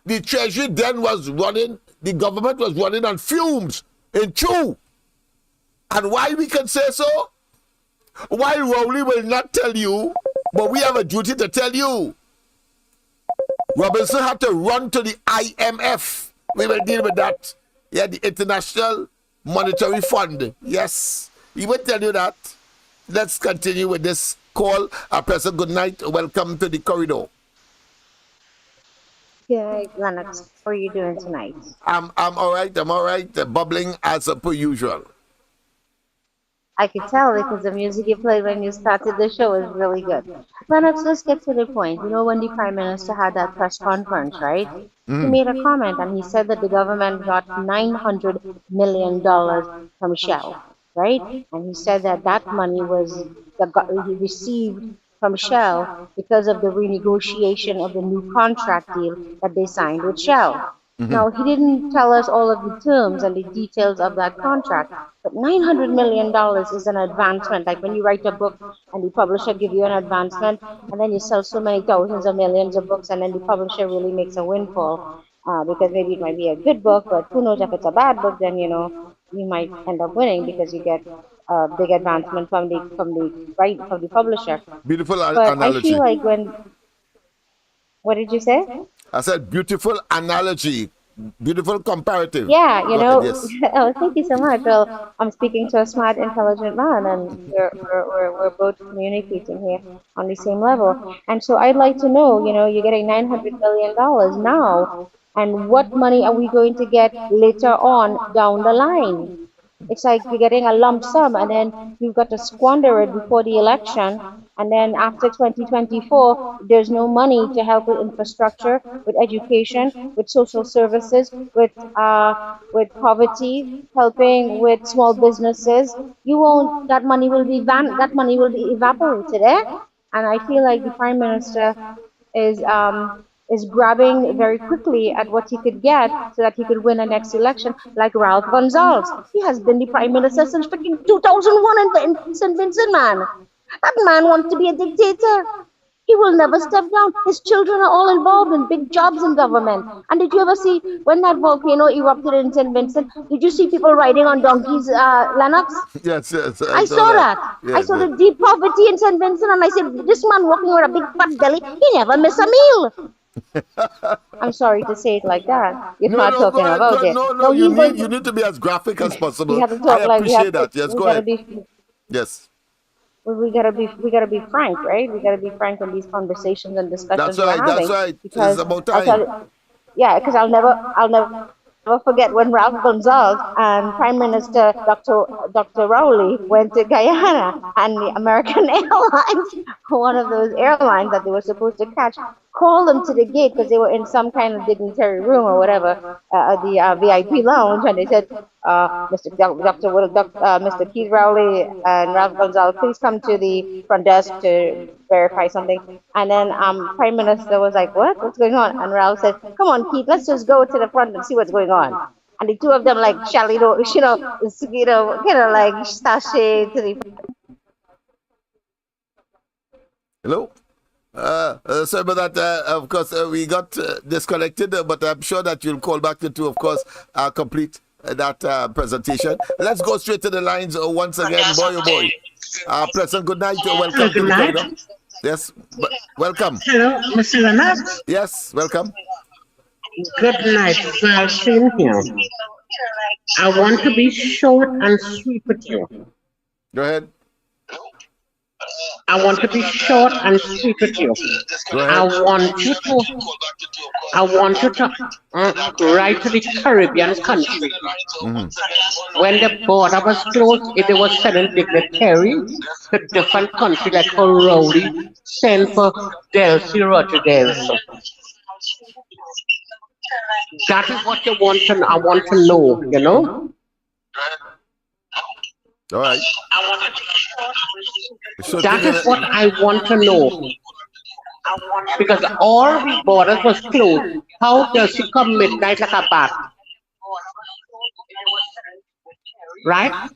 The treasury then was running, the government was running on fumes in two. And why we can say so? Why Rowley will not tell you, but we have a duty to tell you. Robinson had to run to the IMF. We will deal with that. Yeah, the International Monetary Fund. Yes, he will tell you that. Let's continue with this call. President, good night. Welcome to the corridor. Good, Lennox. How are you doing tonight? I'm all right. I'm all right. Bubbling as per usual. I could tell because the music you played when you started the show is really good. Lennox, let's get to the point. You know, when the Prime Minister had that press conference, right? He made a comment and he said that the government got $900 million from Shell, right? And he said that that money he received from Shell because of the renegotiation of the new contract deal that they signed with Shell. Now, he didn't tell us all of the terms and the details of that contract, but $900 million is an advancement. Like when you write a book and the publisher gives you an advancement, and then you sell so many thousands of millions of books, and then the publisher really makes a windfall because maybe it might be a good book, but who knows if it's a bad book, then, you know, you might end up winning because you get a big advancement from the publisher. Beautiful But analogy. I feel like what did you say? I said beautiful analogy, beautiful comparative. Yeah, you Go know, ahead, yes. oh, thank you so much. Well, I'm speaking to a smart, intelligent man, and we're both communicating here on the same level. And so I'd like to know, you know, you're getting $900 million now, and what money are we going to get later on down the line? It's like you're getting a lump sum, and then you've got to squander it before the election, and then after 2024, there's no money to help with infrastructure, with education, with social services, with poverty, helping with small businesses. You won't. That money will be evaporated, eh? And I feel like the Prime Minister is grabbing very quickly at what he could get so that he could win the next election, like Ralph Gonsalves. He has been the Prime Minister since freaking 2001 in St. Vincent, man. That man wants to be a dictator. He will never step down. His children are all involved in big jobs in government. And did you ever see when that volcano erupted in St. Vincent? Did you see people riding on donkeys, Lennox? Yes. I saw that. Yes, I saw the deep poverty in St. Vincent, and I said, this man walking with a big fat belly, he never miss a meal. I'm sorry to say it like that. You're not talking go ahead, about it. No, you need to be as graphic as possible. We have to talk I appreciate that. Yes, go ahead. Yes. Well, we gotta be frank, right? We gotta be frank in these conversations and discussions That's right. we're having. That's right. Because It's about time. because I'll never forget when Ralph Gonsalves and Prime Minister Dr. Rowley went to Guyana, and the American Airlines, one of those airlines that they were supposed to catch, called them to the gate because they were in some kind of dignitary room or whatever, the VIP lounge, and they said, Mr. Keith Rowley and Ralph Gonsalves, please come to the front desk to verify something. And then Prime Minister was like, what's going on? And Ralph said, come on, Keith, let's just go to the front and see what's going on. And the two of them like kind of like sashay to the. Hello. Sorry about that. Of course, we got disconnected, but I'm sure that you'll call back to, of course, complete that presentation. Let's go straight to the lines once again. Boy, oh boy. President, good night. Welcome to the program. Yes, welcome. Hello, Mr. Lennox. Yes, welcome. Good night, same here. I want to be short and sweet with you. Go ahead. I want to be short and sweet with you. Go I ahead. want you to write to the Caribbean country. When the border was closed, if they were sending dignitaries to different countries like for Rowley, send for Delcy Rodriguez. That is what you want to. I want to know. You know. All right. So That is what I want to know. Because all the borders was closed. How does she come midnight like a bat? Right?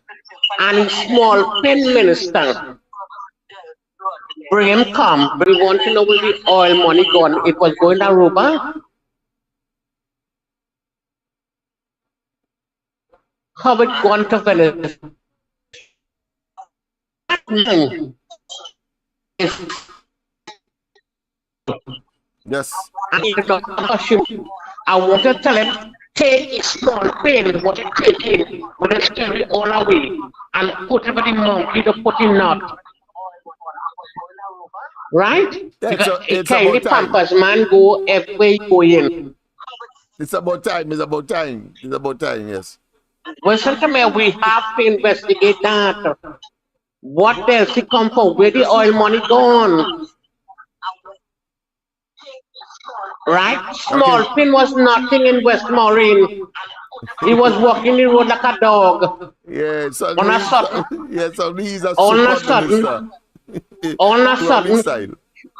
And small pen minister. Bring him come. But we want to know where the oil money gone. It was going to Aruba. How it gone to Venice? Yes. I want to tell him, take a small pen, what it taking, but it's carry all away, and put everybody monkey to put in knot. Right? Yeah, Because it's carry about the time. pampers man go everywhere he go in. It's about time. It's about time. It's about time. Yes. Listen to me, we have to investigate that. What else he come for? Where the oil money gone? Right? Small pin was nothing in Westmoreland. He was walking the road like a dog. Yeah. So On a sudden, yeah. So he's a all of a super minister. sudden, all of a Rowley sudden, style.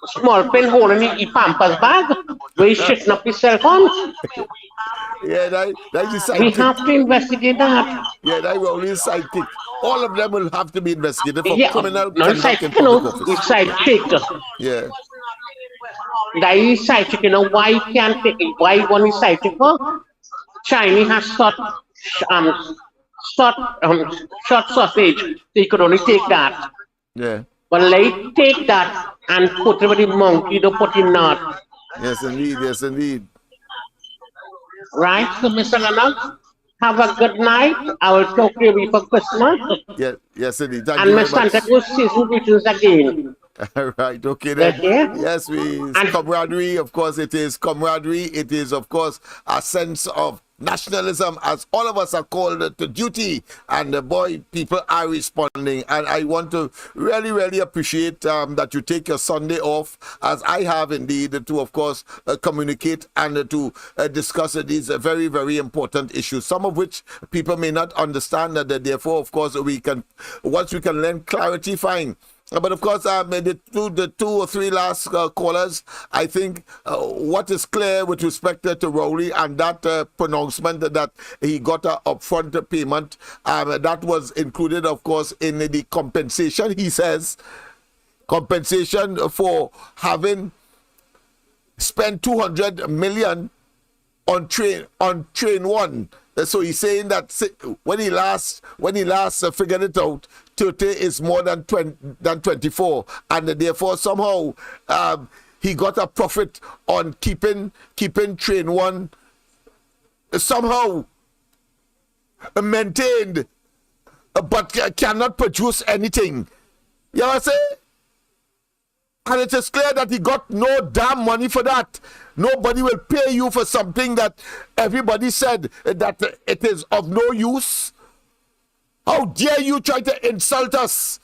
small pin holding the pampers bag, where he's shitting up himself on. Yeah, that's the We sidekick. have to investigate that. Yeah, that Rowley's sidekick. All of them will have to be investigated for Yeah, criminal no, it's conduct like, in you know, public it's office. like chick. Yeah. That is sidekick, you know, why he can't take it? Why one is sidekick for? Chinese has short, short sausage, so he could only take that. Yeah. But they take that and put it with the monkey to put in knot. Yes, indeed. Yes, indeed. Right? So, Mr. Lennox, have a good night. I will talk to you before Christmas. Yeah. Yes, indeed. Thank And you my very much. Santa Claus season greetings again. All right, okay then. Okay. Yes, it's camaraderie. Of course, it is camaraderie. It is, of course, a sense of nationalism, as all of us are called to duty, and boy, people are responding. And I want to really, really appreciate that you take your Sunday off, as I have indeed, to, of course, communicate and to discuss these very, very important issues, some of which people may not understand. That therefore, of course, we can, once we can learn clarity, fine. But of course, the two or three last callers, I think what is clear with respect to Rowley and that pronouncement that he got an upfront payment, that was included, of course, in the compensation. He says compensation for having spent 200 million on train one. So he's saying that when he last figured it out, 30 is more than 24, and therefore somehow he got a profit on keeping train one somehow maintained, but cannot produce anything. You know what I'm saying? And it is clear that he got no damn money for that. Nobody will pay you for something that everybody said that it is of no use. How dare you try to insult us?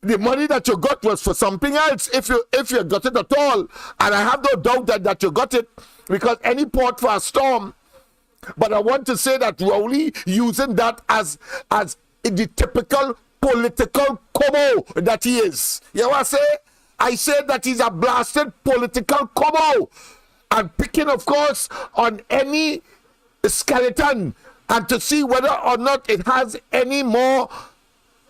The money that you got was for something else, if you got it at all. And I have no doubt that you got it, because any port for a storm. But I want to say that Rowley using that as the typical political como that he is. You know what I say? I say that he's a blasted political como, and picking, of course, on any skeleton and to see whether or not it has any more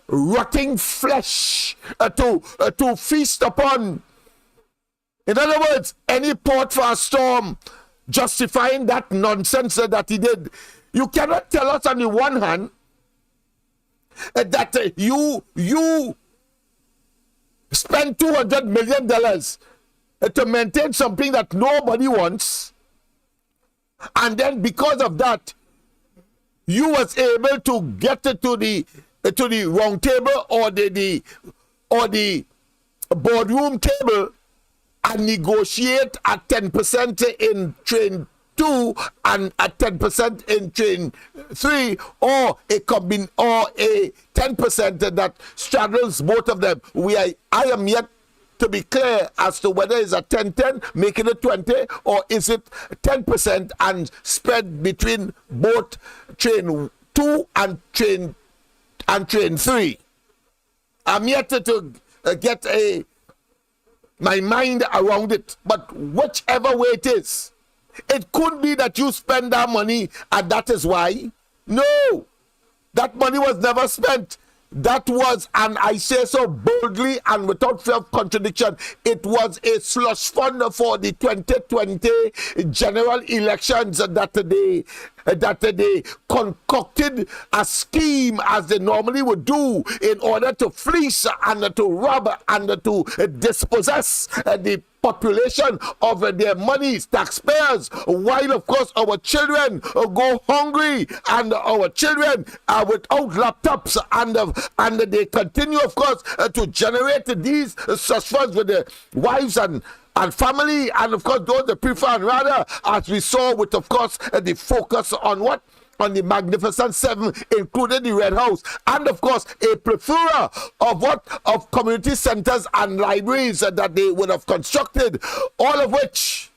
rotting flesh to feast upon. In other words, any port for a storm, justifying that nonsense that he did. You cannot tell us on the one hand that you spend $200 million to maintain something that nobody wants, and then because of that, you was able to get it to the round table or or the boardroom table and negotiate at 10% in train 2 and at 10% in train 3, or a 10% that straddles both of them. I am yet to be clear as to whether it's a 10-10, making it 20, or is it 10% and spread between both train 2 and train 3. I'm yet to get my mind around it, but whichever way it is, it could be that you spend that money and that is why. No, that money was never spent. That was, and I say so boldly and without fear of contradiction, it was a slush fund for the 2020 general elections that they concocted a scheme as they normally would do in order to fleece and to rob and to dispossess the population of their monies, taxpayers, while of course our children go hungry and our children are without laptops and they continue of course to generate these such funds with their wives and family, and of course those that prefer, and rather, as we saw with of course the focus on what? On the Magnificent Seven, including the Red House, and of course a plethora of what? Of community centers and libraries that they would have constructed, all of which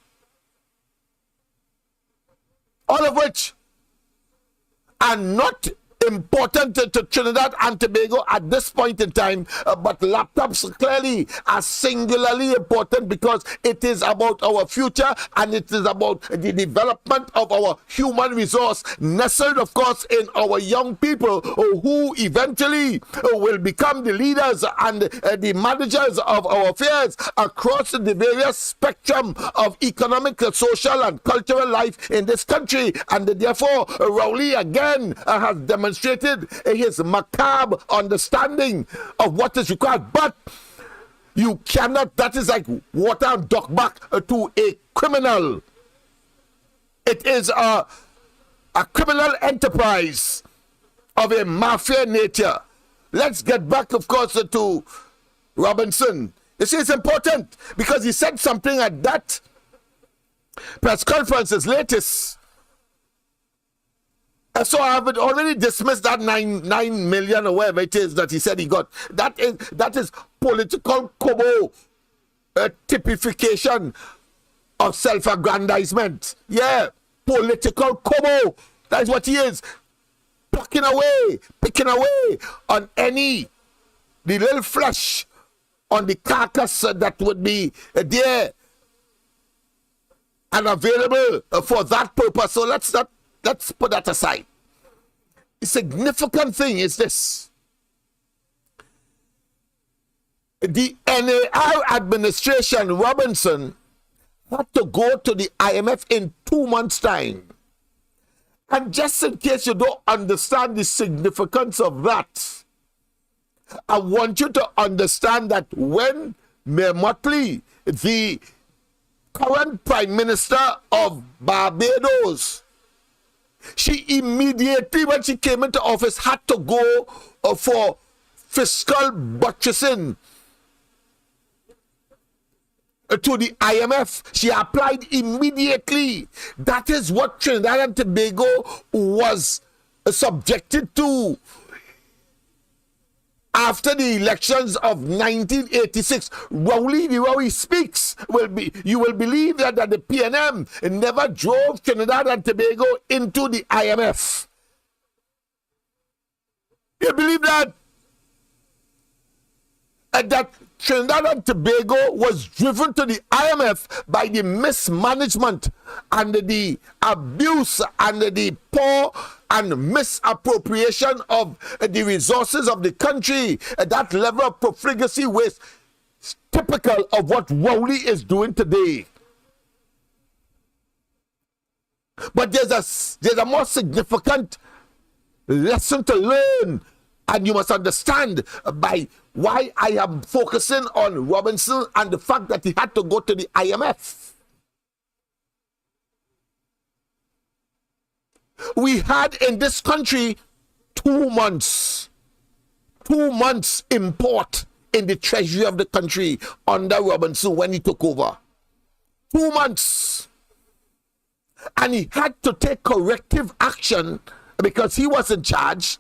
are not important to Trinidad and Tobago at this point in time, but laptops clearly are singularly important because it is about our future and it is about the development of our human resource, nestled of course in our young people who eventually will become the leaders and the managers of our affairs across the various spectrum of economic, social and cultural life in this country. And therefore Rowley again has demonstrated his macabre understanding of what is required, but you cannot, that is like water and duck back to a criminal. It is a criminal enterprise of a mafia nature. Let's get back of course to Robinson. You see, it's important because he said something at that press conference, his latest. So I have already dismissed that 9 million or whatever it is that he said he got. That is political kobo typification of self-aggrandizement. Yeah, political kobo. That is what he is. Picking away on the little flesh on the carcass that would be there and available for that purpose. So let's put that aside. The significant thing is this. The NAR administration, Robinson, had to go to the IMF in 2 months' time. And just in case you don't understand the significance of that, I want you to understand that when Mayor Motley, the current Prime Minister of Barbados, she immediately, when she came into office, had to go for fiscal buttressing to the IMF. She applied immediately. That is what Trinidad and Tobago was subjected to after the elections of 1986. Rowley speaks. You will believe that the PNM never drove Trinidad and Tobago into the IMF. You believe that? That Trinidad and Tobago was driven to the IMF by the mismanagement and the abuse and the poor and misappropriation of the resources of the country. That level of profligacy was typical of what Rowley is doing today. But there's a more significant lesson to learn, and you must understand by why I am focusing on Robinson and the fact that he had to go to the IMF. We had in this country 2 months import in the treasury of the country under Robinson when he took over. 2 months. And he had to take corrective action because he was in charge.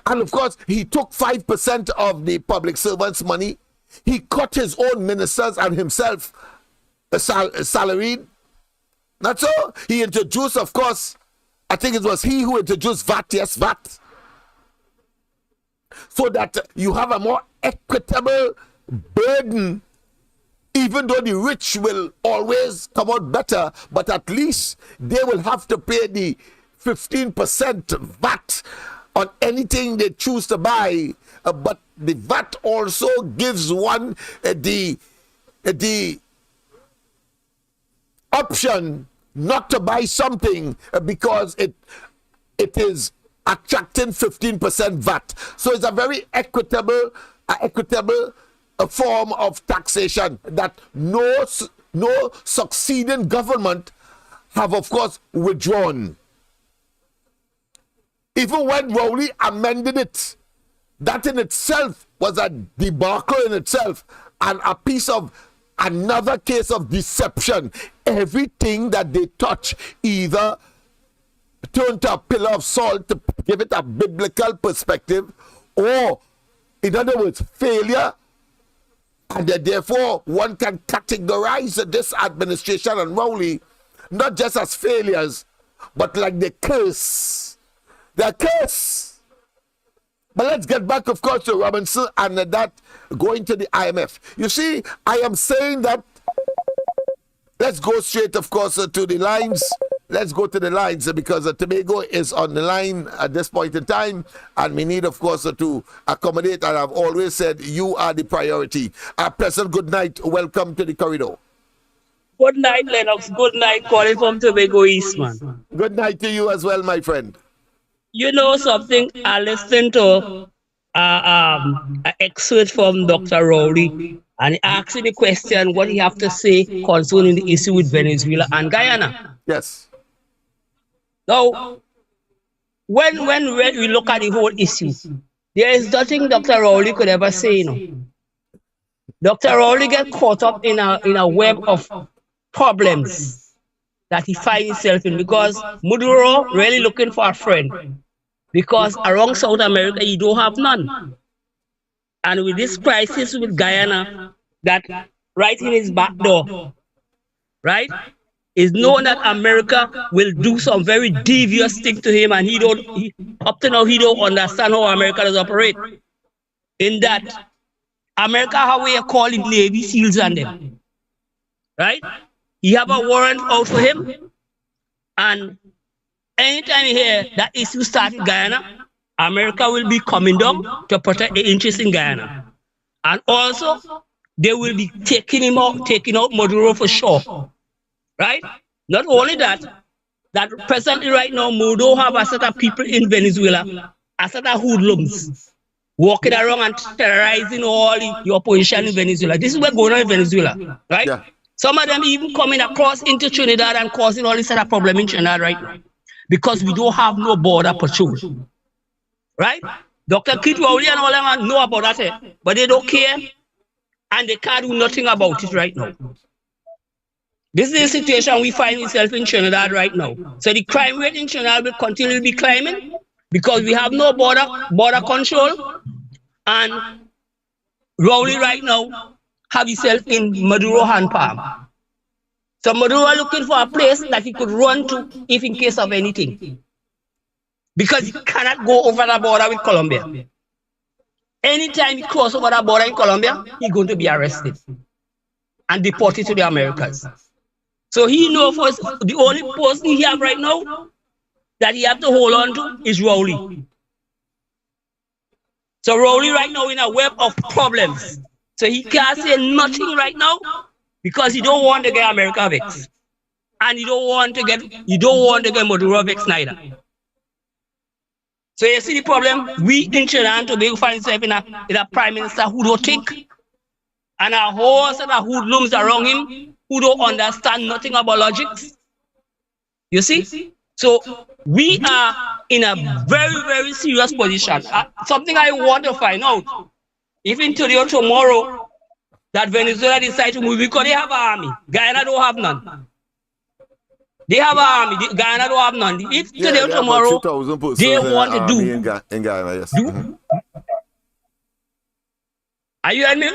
And of course, he took 5% of the public servants' money. He cut his own ministers and himself salaried. That's all. He introduced, of course, I think it was he who introduced VAT, yes, VAT. So that you have a more equitable burden, even though the rich will always come out better, but at least they will have to pay the 15% VAT on anything they choose to buy. But the VAT also gives one the option not to buy something because it is attracting 15% VAT. So it's a very equitable form of taxation that no succeeding government have, of course, withdrawn. Even when Rowley amended it, that in itself was a debacle in itself and a piece of another case of deception. Everything that they touch either turn to a pillar of salt to give it a biblical perspective, or in other words, failure. And that therefore one can categorize this administration and Rowley not just as failures, but like the curse. The curse. But let's get back, of course, to Robinson and that going to the IMF. You see, I am saying that let's go straight, of course, to the lines. Let's go to the lines because Tobago is on the line at this point in time, and we need, of course, to accommodate. And I've always said you are the priority. President, good night. Welcome to the corridor. Good night, Lennox. Good night, calling from Tobago East, man. Good night to you as well, my friend. You know something? I listened to an excerpt from Dr. Rowley, and he asked the question what he have to say concerning the issue with Venezuela and Guyana. Yes. Now, when we look at the whole issue, there is nothing Dr. Rowley could ever say, you know. Dr. Rowley get caught up in a web of problems that he finds himself in because Maduro really looking for a friend. Because around South America, you don't have none. And with this crisis with Guyana, that right in his back door, right, is known that America will do some very devious thing to him, and up to now, he don't understand how America does operate. In that, America have a way of calling Navy SEALs on them, right? You have a warrant out for him, and anytime you hear that issue start in Guyana, America will be coming down to protect the interests in Guyana. And also, they will be taking out Maduro for sure. Right? Not only that presently right now, Maduro have a set of people in Venezuela, a set of hoodlums, walking around and terrorizing all the opposition in Venezuela. This is what's going on in Venezuela, right? Yeah. Some of them even coming across into Trinidad and causing all this set of problem in Trinidad right now. Because we don't have no border patrol, right? Dr. Kit Rowley and all them know about that, but they don't care, and they can't do nothing about it right now. This is the situation we find ourselves in Trinidad right now. So the crime rate in Trinidad will continue to be climbing because we have no border control, and Rowley right now have himself in Maduro hand palm. So Maduro are looking for a place that he could run to if in case of anything. Because he cannot go over the border with Colombia. Anytime he crosses over the border in Colombia, he's going to be arrested and deported to the Americas. So he knows the only person he have right now that he have to hold on to is Rowley. So Rowley right now in a web of problems. So he can't say nothing right now because he don't want to get America vexed. And you don't want to get Maduro vexed neither. So you see the problem? We in Trinidad and Tobago find ourselves in a prime minister who don't think, and a whole set of hoodlums around him who don't understand nothing about logics. You see? So we are in a very, very serious position. Something I want to find out. Even today or tomorrow, that Venezuela decide to move because they have an army. Guyana don't have none. They have an army. Guyana don't have none. If Yeah, today or they have about tomorrow 2,000 persons they in the want to army do, in Guyana, yes. Are you hearing me?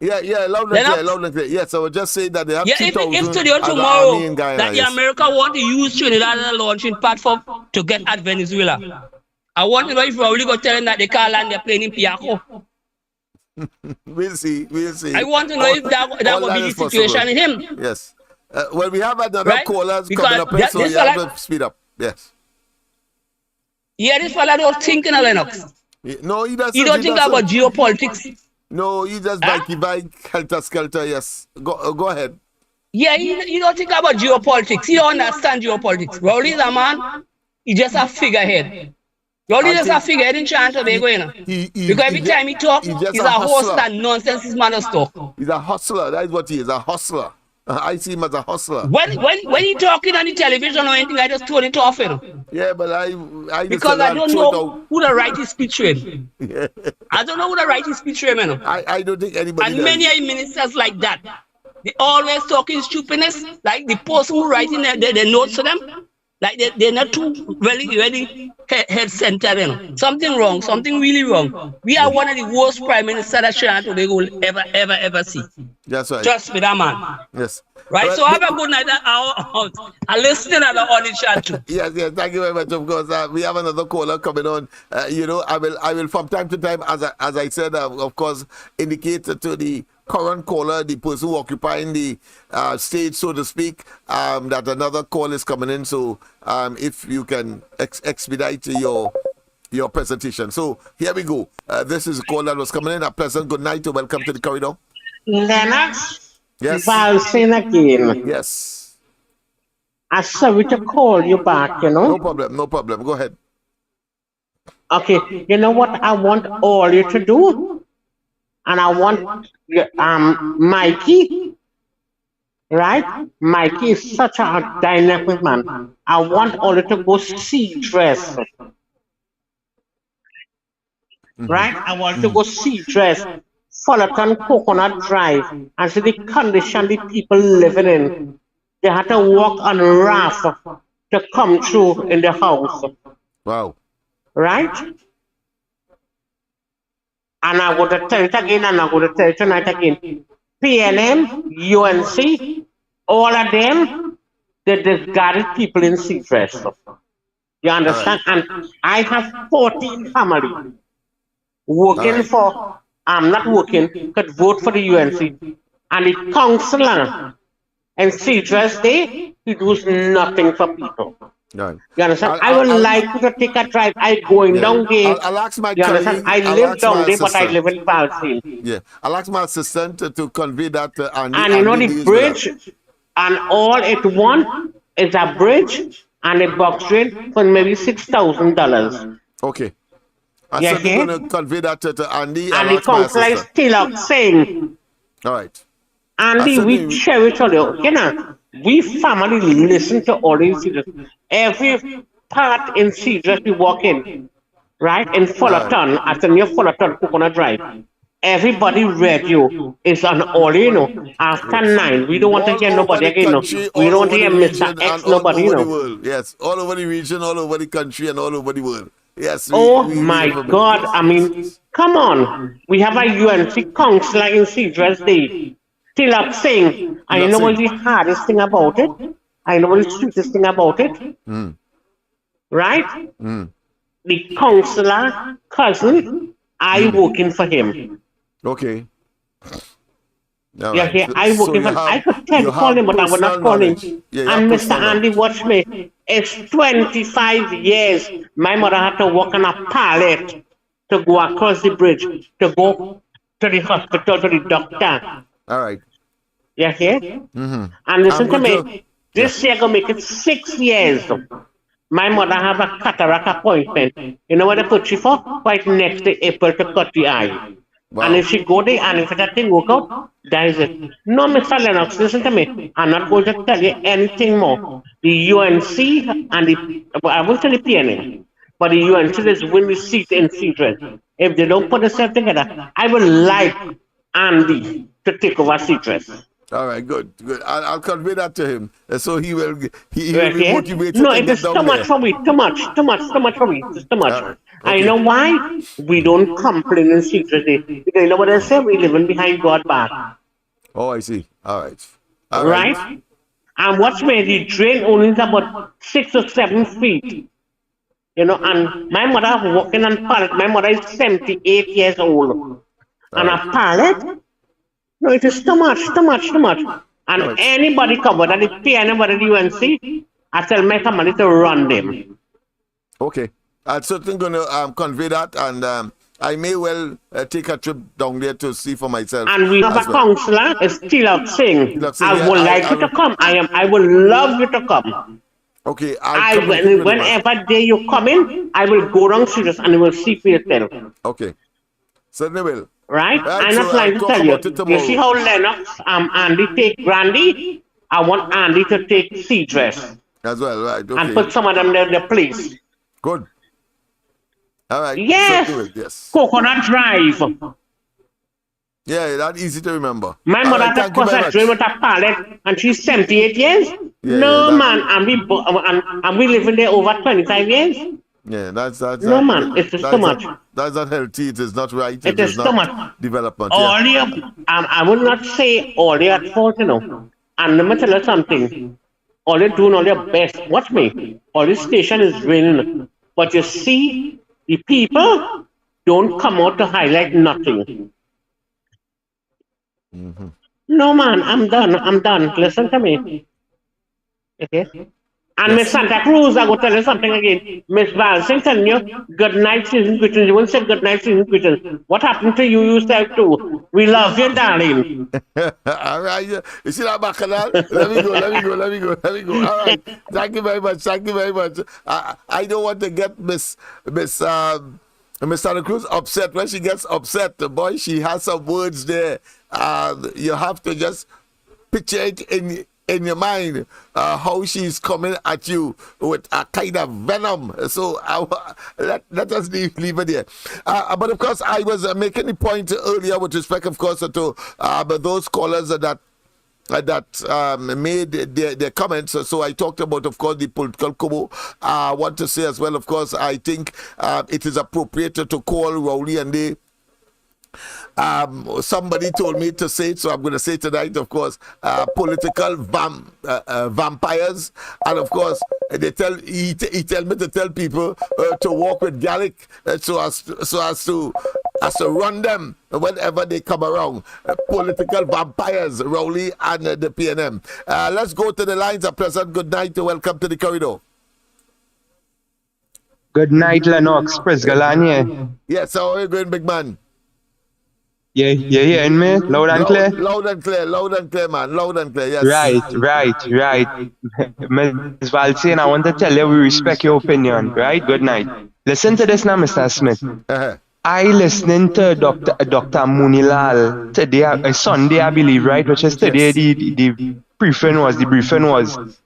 Yeah, loud and Lennox? clear, loud and clear. Yes, I would just say that they have Yeah, 2,000 if today or as an tomorrow army in Guyana, that the yes. America want to use Trinidad as a launching platform to get at Venezuela, I want to know if Rowley go tell them that they can't land their plane in Piaco. We'll see. I want to know if that will be the situation in him. Yes. Well, we have another Right? callers Because coming up here, so this you have fella- to speed up. Yes. Yeah, this fella don't think in Lennox. No, he doesn't. He don't think doesn't. about geopolitics. No, he just bike, helter skelter. Yes. Go ahead. Yeah, he don't think about geopolitics. He don't understand geopolitics. Rowley is a man, he just a figurehead. Rowley just a figurehead in Trinidad and Tobago, you know. Because every time he talk, he's a host and nonsense his man talk. He's a hustler. That is what he is, a hustler. I see him as a hustler. When he talking on the television or anything, I just turn it off, you know. Yeah, but I just Because I don't know who to write his speech with. Yeah. I don't know who to write his speech with, you know. I don't think anybody And does. many ministers like that. They always talking stupidness, like the person who writing their notes to them, like they're not too really head centered. You know. Something wrong, something really wrong. We are one of the worst prime ministers that Trinidad and Tobago will ever see. That's right. Trust me, that man. Yes. Right, Well, so have a good night. I'm listening at the audio chat too. Yes, thank you very much. Of course, we have another caller coming on. I will from time to time, as I said, of course, indicate to the current caller, the person who occupying the stage, so to speak, that another call is coming in. So, if you can expedite your presentation. So here we go. This is a call that was coming in. A pleasant good night to welcome to the corridor. Lennox, Yes. Valsin again. Yes. I'm sorry to call you back, you know. No problem. Go ahead. Okay, you know what I want all you to do? And I want Mikey, right? Mikey is such a dynamic man. I want all you to go see dress. Right? I want to go see dress. Fullerton Coconut Drive and see the condition the people living in. They had to walk on raft to come through in the house. Wow. Right? And I'm going to tell it again, and I'm going to tell it tonight again. PNM, UNC, all of them, they discarded people in secret. You understand? And I have 14 families working for, I'm not working, could vote for the UNC. And the councillor in Cedras Day, he does nothing for people. Right. You understand? I would like you to take a drive. I going down there. I'll ask my you understand? I live down there, but I live in Valsin. Yeah. I'll ask my assistant to convey that to Andy. And you know the bridge, and all it want is a bridge and a box rate for maybe $6,000. Okay. I'm Yeah, certainly going to convey that to Andy. And the council is still up saying, all right. Andy, we cherish all you. You know, we family listen to all these Cedars. Every part in Cedars we walk in, right? In Fullerton, at the near Fullerton Coconut Drive. Everybody radio is on all, you know. After 9, we don't want to hear nobody again. No. We don't want to hear Mr. X, nobody, you know. Yes, all over the region, all over the country, and all over the world. Yes. My God, I mean, come on. We have a UNC councillor in Cedars Day. Still up saying, and you know what the hardest thing about it? I know what the sweetest thing about it? Right? The councillor cousin, I working for him. Okay. Yeah, I working for him. I could call him, but I would not call him. And Mr. Andy, watch me. It's 25 years. My mother had to walk on a pallet to go across the bridge, to go to the hospital, to the doctor. All right. You hear? And listen to me. This year gonna make it 6 years. My mother have a cataract appointment. You know what they put she for? Right next to April to cut the eye. Wow. And if she go there and if that thing work out, that is it. No, Mr. Lennox, listen to me. I'm not going to tell you anything more. The UNC and I will tell the PNM. but the UNC win the seat in secret. If they don't put themselves together, I would like Andy to take over secret. All right, good. I'll convey that to him, so he will be Okay? motivated. No, to it get is down too much there. for me. Too much for me. It's too much. Right. I Okay. know why we don't complain in secrecy. Because you know what I say? We living behind God's back. Oh, I see. All right. Right? And watch me, the drain only is about 6 or 7 feet. You know, and my mother walking on pallet. My mother is 78 years old. And a pallet? No, it is too much. And Right. anybody come, whether the PNM, whether the UNC, I tell my family to run them. Okay. I'm certainly going to convey that, and I may well take a trip down there to see for myself. And we have a as well. counselor, it's Tilak Singh. Tilak Singh, I yeah, would like I you to come. I would love you to come. Okay. I'll communicate with him. Whenever day you come in, I will go down serious and you will see for yourself. Okay. Certainly will. Right? Right, I'm so not trying I'll to talk tell you. about it You tomorrow. see how Lennox, Andy take Brandy? I want Andy to take sea dress As well, right. Okay. and put some of them in their place. Good. All right. Yes. Certainly will. Yes. Coconut Drive. Yeah, that's easy to remember. My All mother right, had thank you very Coconut much. Drive with a pallet and she's 78 years. Yeah, No, yeah, man. And we living there over 25 years. Yeah, that's No, man, it is too much. That's not healthy. It is not right. It is not too much. development. All Yeah. I would not say all you at fault, you know. And let me tell you something. All you're doing all your best. Watch me. All this station is winning. But you see, the people don't come out to highlight nothing. No, man, I'm done. Listen to me. Okay? And Miss Santa Cruz, I will tell you something again. Miss Valsing telling you, good night, season greetings. You won't say good night, season greetings. What happened to you? You said too. We love you, darling. All right. You see that bacchanal? Let me go. All right. Thank you very much. I don't want to get Miss Santa Cruz upset. When she gets upset, boy, she has some words there. You have to just picture it in your mind how she's coming at you with a kind of venom. So let us leave it there. But of course, I was making the point earlier with respect, of course, to those callers that made their comments. So I talked about, of course, the political combo. I want to say as well, of course, I think it is appropriate to call Rowley and they. Somebody told me to say it, so I'm going to say tonight, of course, political vampires. And of course, he tell me to tell people to walk with Gallic so as to run them whenever they come around. Political vampires, Rowley and the PNM. Let's go to the lines at present. Good night. Welcome to the corridor. Good night, Lennox. Press Galania. Yes, how are you going, big man? Yeah, you hearing me? Loud and clear? Loud and clear, man. Loud and clear, yes. Right. Ms. Valsing, I want to tell you we respect your opinion, right? Good night. Listen to this now, Mr. Smith. I listening to Dr. Munilal today, Sunday, I believe, right? Which is today the briefing was.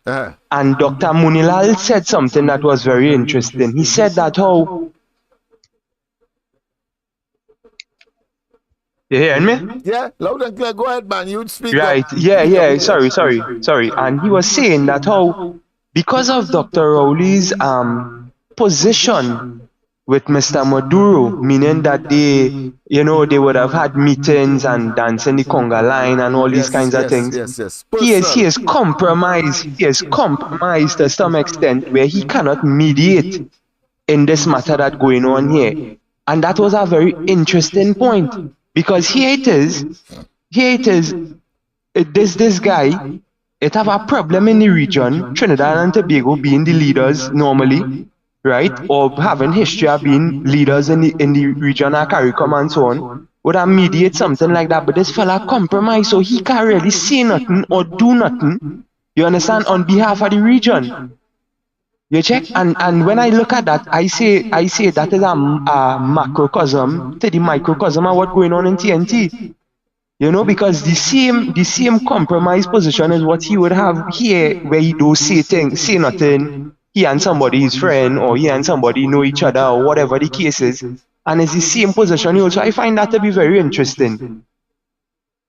And Dr. Munilal said something that was very interesting. He said that how... You hearing me? Yeah, loud and clear. Go ahead, man. You speak. Right. Up. Yeah. Sorry. And he was saying that how, because of Dr. Rowley's position with Mr. Maduro, meaning that they would have had meetings and dancing the conga line and all these kinds of things. Yes. He is compromised. He is compromised to some extent where he cannot mediate in this matter that's going on here. And that was a very interesting point. Because here it is, this guy, it have a problem in the region, Trinidad and Tobago being the leaders normally, right? Or having history of being leaders in the region of CARICOM and so on, would have mediate something like that. But this fella compromise, so he can't really say nothing or do nothing, you understand, on behalf of the region. You check, and when I look at that, I say that is a macrocosm to the microcosm of what's going on in TNT. You know, because the same compromise position is what he would have here, where he do say nothing, he and somebody is friend, or he and somebody know each other, or whatever the case is, and it's the same position. Also, I find that to be very interesting.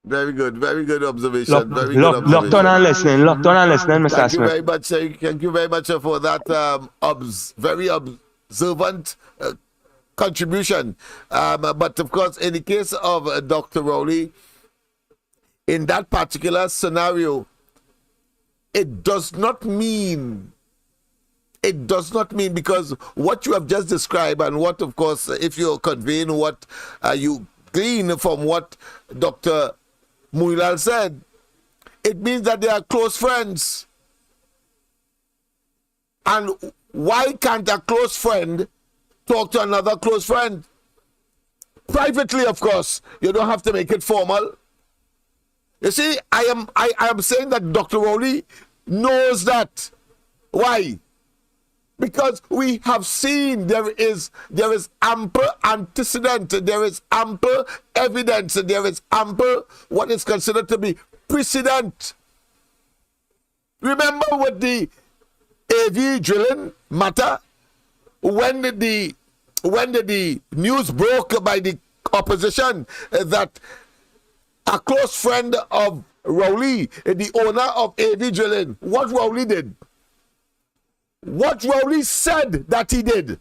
Very good observation. Locked on and listening, Mr. Thank you Smith. very much. Thank you very much for that very observant contribution. But of course, in the case of Dr. Rowley, in that particular scenario, it does not mean, because what you have just described, and what, of course, if you're conveying what you glean from what Dr. Muilal said, it means that they are close friends. And why can't a close friend talk to another close friend? Privately, of course. You don't have to make it formal. You see, I am saying that Dr. Rowley knows that. Why? Because we have seen there is ample antecedent, there is ample evidence, there is ample what is considered to be precedent. Remember with the AV drilling matter, when the news broke by the opposition that a close friend of Rowley, the owner of AV drilling, what Rowley did. What Rowley said that he did.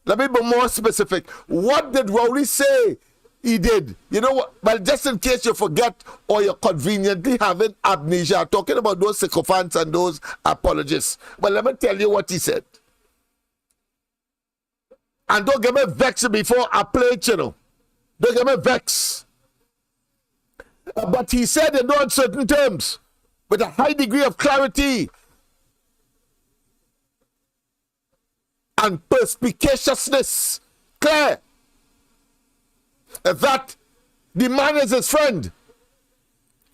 Let me be more specific. What did Rowley say he did? You know what? Well, just in case you forget or you're conveniently having amnesia, talking about those sycophants and those apologists. Well, let me tell you what he said. And don't get me vexed before I play it, you know. Don't get me vexed. But he said in no uncertain terms, with a high degree of clarity and perspicaciousness, clear, that the man is his friend.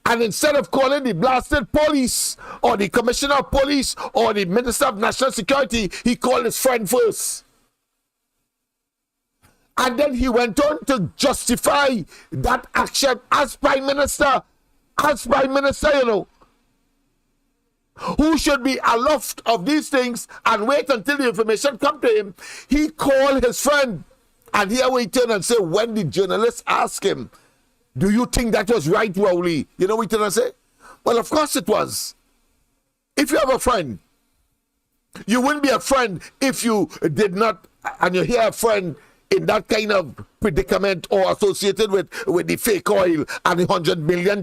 And instead of calling the blasted police or the commissioner of police or the minister of national security, he called his friend first. And then he went on to justify that action as prime minister, you know, who should be aloft of these things and wait until the information come to him. He called his friend, and here we turn and say, when the journalists ask him, do you think that was right, Rowley? You know what he turn and say? Well, of course it was. If you have a friend, you wouldn't be a friend if you did not, and you hear a friend in that kind of predicament or associated with the fake oil and the $100 million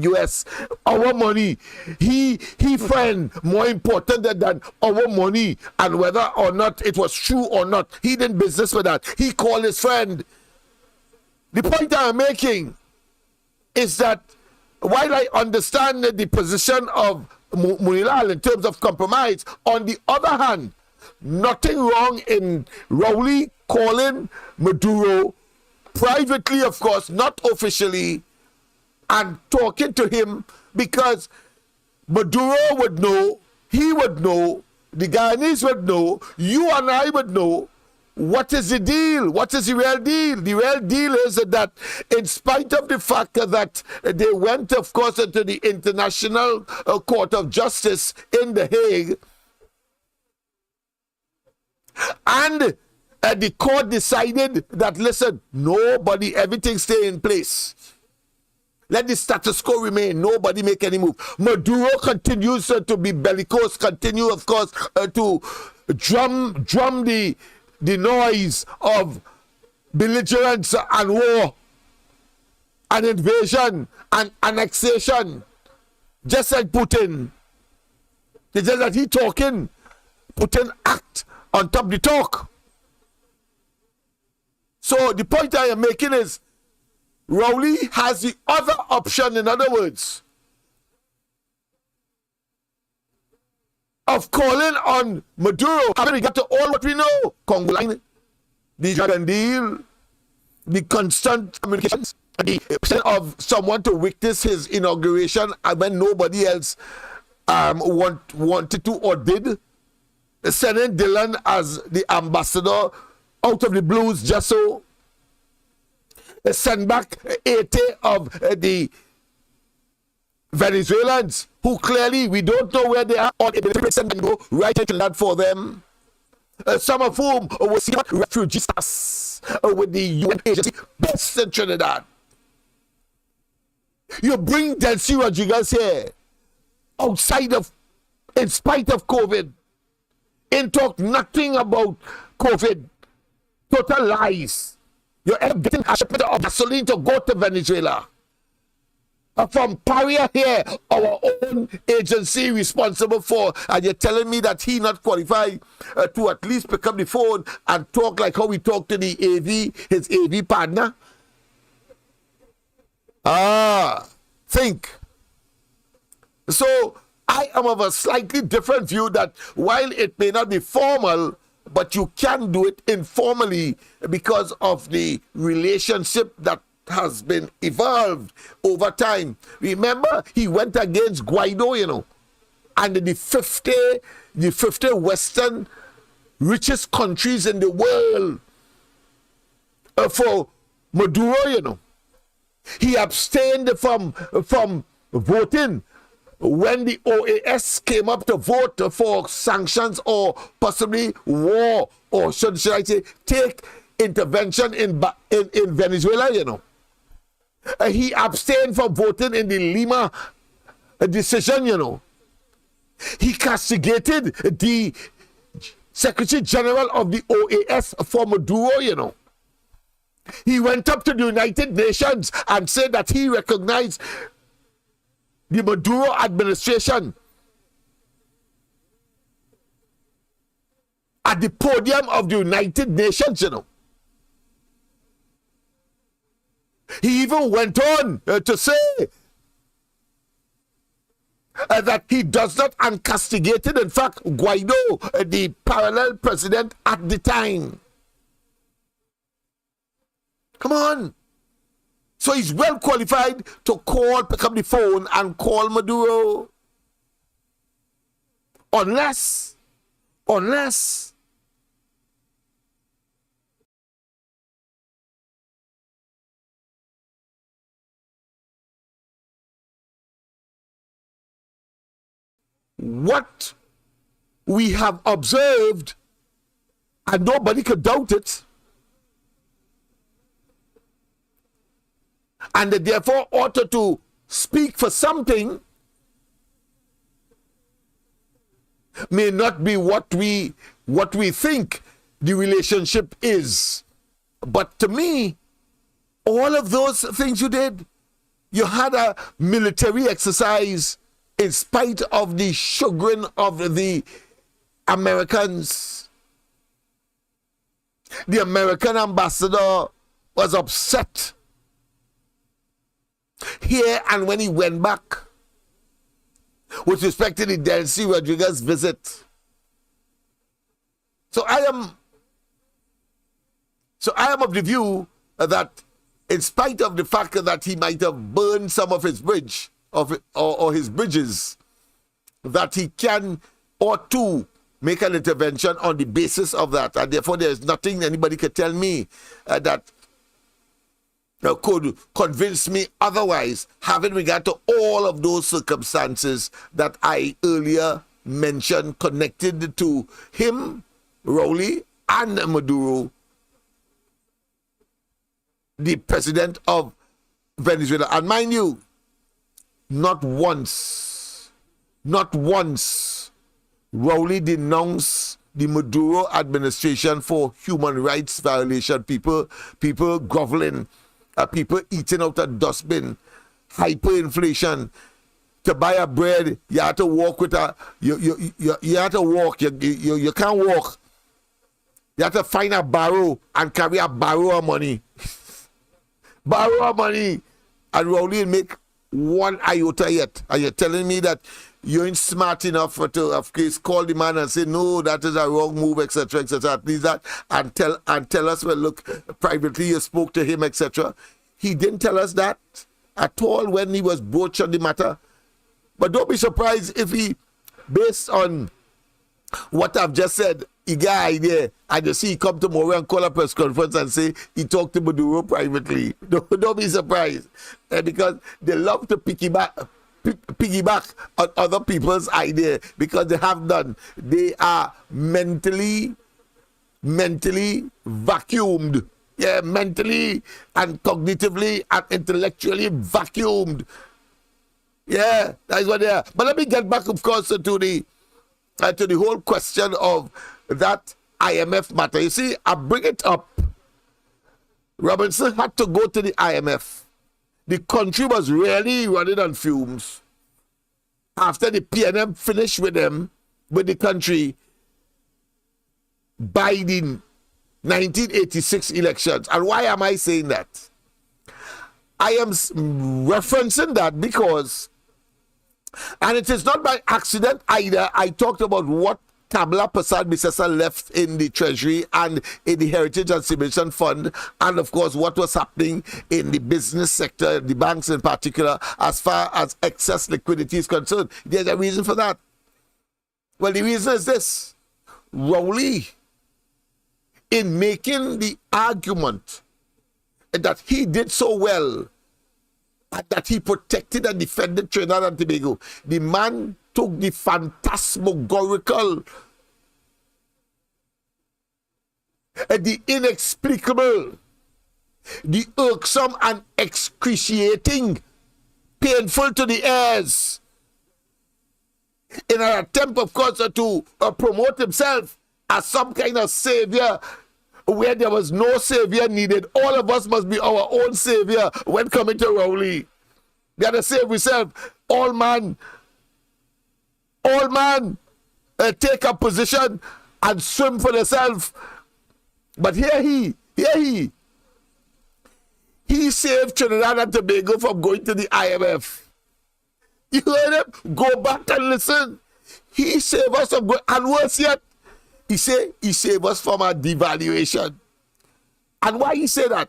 US, our money, he friend more important than our money, and whether or not it was true or not, he didn't business with that. He called his friend. The point I'm making is that while I understand the position of Muilal in terms of compromise, on the other hand, nothing wrong in Rowley calling Maduro privately, of course, not officially, and talking to him, because Maduro would know, he would know, the Guyanese would know, you and I would know what is the deal, what is the real deal. The real deal is that in spite of the fact that they went, of course, into the International Court of Justice in The Hague, and the court decided that, listen, nobody, everything stay in place. Let the status quo remain. Nobody make any move. Maduro continues to be bellicose, continue, of course, to drum the noise of belligerence and war and invasion and annexation. Just like Putin. It's just that he talking, Putin act on top of the talk. So the point I am making is Rowley has the other option, in other words, of calling on Maduro, having regard to all what we know, Congo line, the Dragon deal, the constant communications, the percent of someone to witness his inauguration when nobody else wanted to or did, sending Dylan as the ambassador out of the blues just so, send back 80 of the Venezuelans who clearly we don't know where they are, or if they send them go right into land for them. Some of whom were seen refugee status with the UN agency based in Trinidad. You bring Delcy Rodriguez here outside of, in spite of COVID, and talk nothing about COVID. Total lies. You're getting a shipment of gasoline to go to Venezuela. From Paria here, our own agency responsible for, and you're telling me that he not qualified to at least pick up the phone and talk like how we talk to the AV, his AV partner? Think. So I am of a slightly different view that while it may not be formal, but you can do it informally because of the relationship that has been evolved over time. Remember, he went against Guaido, you know, and the 50 Western richest countries in the world for Maduro, you know. He abstained from voting when the OAS came up to vote for sanctions or possibly war, or should I say, take intervention in Venezuela, you know. He abstained from voting in the Lima decision, you know. He castigated the Secretary General of the OAS for Maduro, you know. He went up to the United Nations and said that he recognized the Maduro administration at the podium of the United Nations, you know. He even went on to say that he does not uncastigated, in fact, Guaido, the parallel president at the time. Come on. So he's well qualified to pick up the phone and call Maduro. Unless what we have observed, and nobody could doubt it, and they therefore ought to speak for something, may not be what we think the relationship is. But to me, all of those things you did, you had a military exercise in spite of the chagrin of the Americans. The American ambassador was upset here, and when he went back with respect to the Delcy Rodriguez visit. So I am of the view that in spite of the fact that he might have burned some of his bridge or his bridges, that he can ought to make an intervention on the basis of that, and therefore there is nothing anybody could tell me that could convince me otherwise, having regard to all of those circumstances that I earlier mentioned connected to him, Rowley, and Maduro, the president of Venezuela. And mind you, not once Rowley denounced the Maduro administration for human rights violation, people groveling, people eating out of dustbin, hyperinflation. To buy a bread, you have to walk with you have to walk, you can't walk. You have to find a barrow and carry a barrow of money. Borrow money, and Rowley make one iota yet. And you're telling me that you ain't smart enough to, of course, call the man and say, no, that is a wrong move, etc., etc. At least that, and tell us, well, look, privately you spoke to him, etc. He didn't tell us that at all when he was broached on the matter. But don't be surprised if he, based on what I've just said, he got an idea, and you see he come tomorrow and call a press conference and say he talked to Maduro privately. Don't be surprised, because they love to piggyback piggyback on other people's idea because they have none. They are mentally vacuumed. Yeah, mentally and cognitively and intellectually vacuumed. Yeah, that's what they are. But let me get back, of course, to the whole question of that IMF matter. You see, I bring it up. Robinson had to go to the IMF. The country was really running on fumes. After the PNM finished with the country, by the 1986 elections. And why am I saying that? I am referencing that because, and it is not by accident either, I talked about what Kamala Persad-Bissessar left in the Treasury and in the Heritage and Civilization Fund, and of course what was happening in the business sector, the banks in particular, as far as excess liquidity is concerned. There's a reason for that. Well, the reason is this. Rowley, in making the argument that he did so well and that he protected and defended Trinidad and Tobago, the man took the phantasmagorical, the inexplicable, the irksome and excruciating, painful to the heirs, in an attempt, of course, to promote himself as some kind of savior where there was no savior needed. All of us must be our own savior when coming to Rowley. We have to save ourselves. All man, take a position and swim for themselves. But here he saved Trinidad and Tobago from going to the IMF. You heard him? Go back and listen. He saved us from going, and worse yet, he saved us from a devaluation. And why he say that?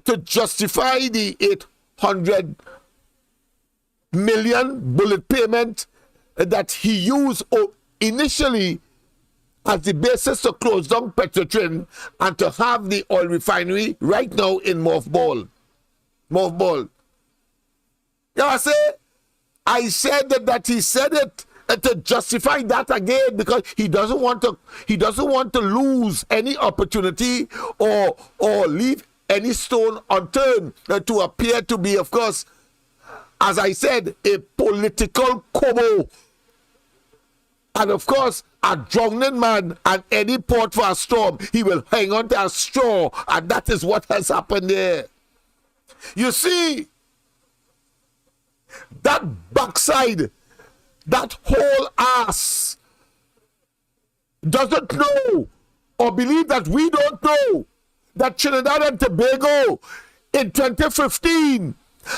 To justify the 800 million bullet payment that he used initially as the basis to close down Petrotrin and to have the oil refinery right now in mothball. You know, I said that he said it to justify that again because he doesn't want to lose any opportunity or leave any stone unturned to appear to be, of course, as I said, a political kobo. And of course, a drowning man and any port for a storm, he will hang on to a straw, and that is what has happened there. You see, that backside, that whole ass doesn't know or believe that we don't know that Trinidad and Tobago in 2015,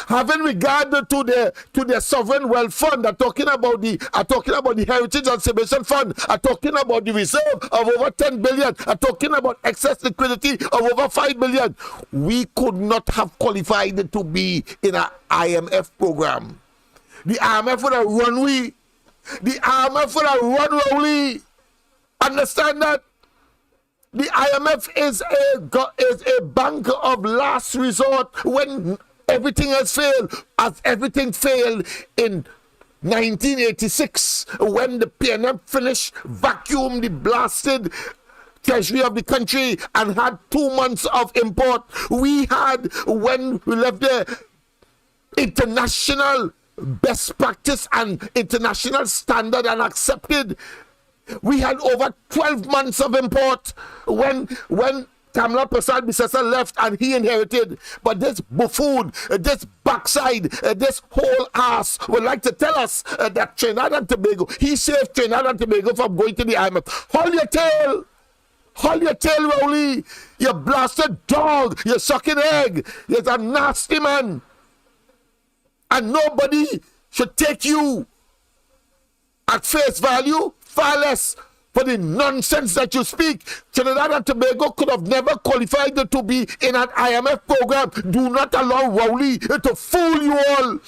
having regard to the sovereign wealth fund, are talking about the Heritage and Civilization Fund, are talking about the reserve of over 10 billion, are talking about excess liquidity of over 5 billion. We could not have qualified to be in an IMF program. The IMF would have run we. The IMF would have run Rowley. Understand that? The IMF is a bank of last resort when everything has failed, as everything failed in 1986 when the PNM finished, vacuumed the blasted treasury of the country and had 2 months of import. We had, when we left there, international best practice and international standard and accepted. We had over 12 months of import when Kamala Persad-Bissessar left and he inherited. But this buffoon, this backside, this whole ass would like to tell us that Trinidad and Tobago, he saved Trinidad and Tobago from going to the IMF. Hold your tail, Rowley. You blasted dog. You're sucking egg. You're a nasty man. And nobody should take you at face value, far less for the nonsense that you speak. Trinidad and Tobago could have never qualified to be in an IMF program. Do not allow Rowley to fool you all.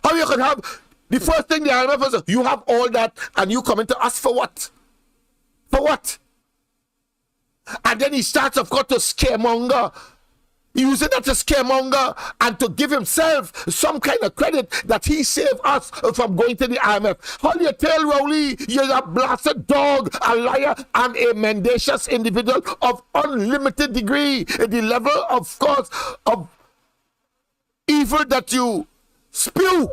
How you can have the first thing the IMF is, you have all that and you coming to us for what? For what? And then he starts, of course, to scaremonger use it as a scaremonger and to give himself some kind of credit that he saved us from going to the IMF. How do you tell Rowley you're a blasted dog, a liar, and a mendacious individual of unlimited degree? The level, of course, of evil that you spew.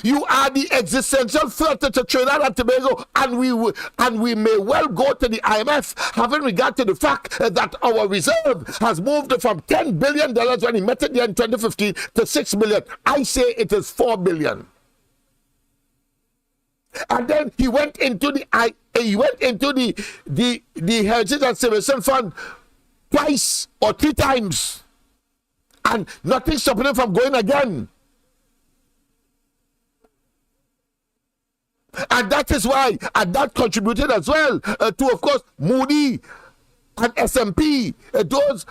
You are the existential threat to Trinidad and Tobago, and we may well go to the IMF, having regard to the fact that our reserve has moved from $10 billion when he met it there in 2015 to $6 billion. I say it is $4 billion. And then he went into the Heritage and Civilization Fund twice or 3 times, and nothing stopping him from going again. And that is why, and that contributed as well to, of course, Moody and S&P, those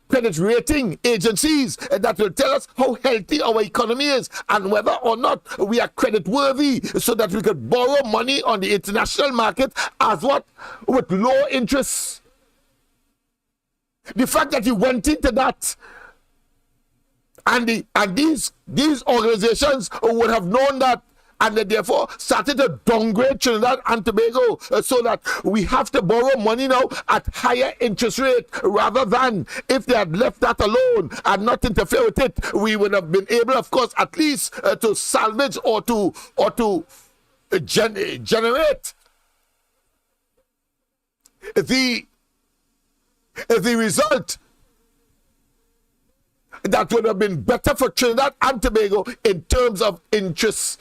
credit rating agencies that will tell us how healthy our economy is and whether or not we are credit worthy, so that we could borrow money on the international market as what? With low interest. The fact that he went into that, and these organizations would have known that, and they therefore started to downgrade Trinidad and Tobago so that we have to borrow money now at higher interest rate, rather than if they had left that alone and not interfere with it, we would have been able, of course, at least to salvage or to generate the result that would have been better for Trinidad and Tobago in terms of interest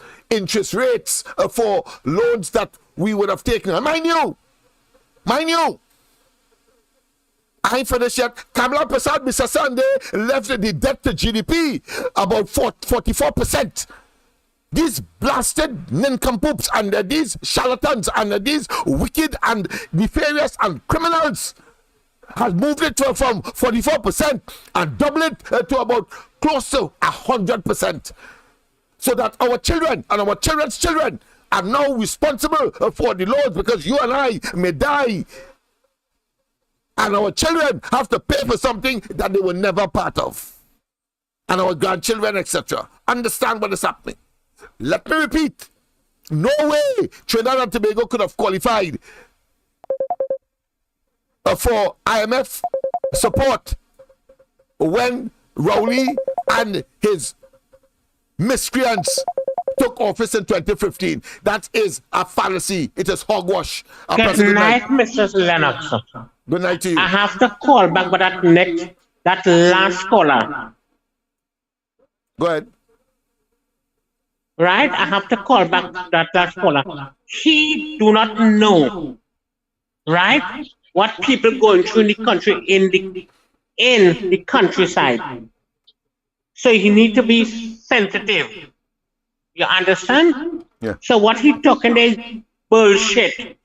rates for loans that we would have taken. And mind you, I ain't finished yet. Kamala Prasad Mr. Sunday left the debt to GDP about 44%. These blasted nincompoops and these charlatans and these wicked and nefarious and criminals has moved it from 44% and doubled it to about close to 100%. So that our children and our children's children are now responsible for the loans, because you and I may die and our children have to pay for something that they were never part of. And our grandchildren, etc. Understand what is happening. Let me repeat. No way Trinidad and Tobago could have qualified for IMF support when Rowley and his miscreants took office in 2015. That is a fallacy. It is hogwash. Good night, Mrs. Lennox. Good night to you. I have to call back, but that last caller. Go ahead. Right? I have to call back that last caller. He do not know, right, what people going through in the country, in the countryside. So he need to be sensitive. You understand? Yeah. So what he talking is bullshit.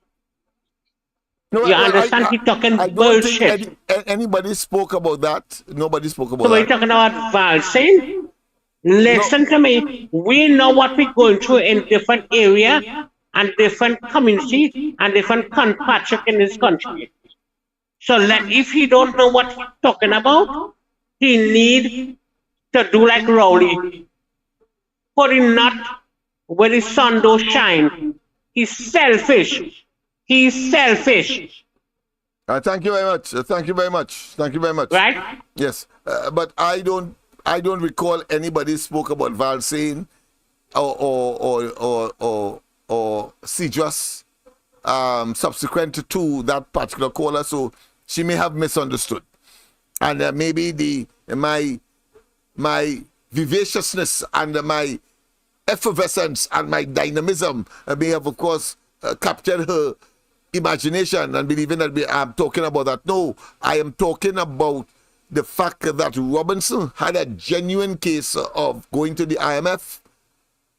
No, you understand? He talking I don't bullshit. think anybody spoke about that. Nobody spoke about So that. we're talking about valsing. Listen to me. We know what we're going through in different area and different communities and different compatriots in this country. So if he don't know what he's talking about, he need to do like Rowley. For him not where the sun don't shine. He's selfish. He's selfish. Thank you very much. Thank you very much. Thank you very much. Right? Yes, but I don't recall anybody spoke about valsing or Cedrus subsequent to that particular caller, so she may have misunderstood, and maybe my vivaciousness and my effervescence and my dynamism may have, of course, captured her imagination and believing that I'm talking about that. No, I am talking about the fact that Robinson had a genuine case of going to the IMF,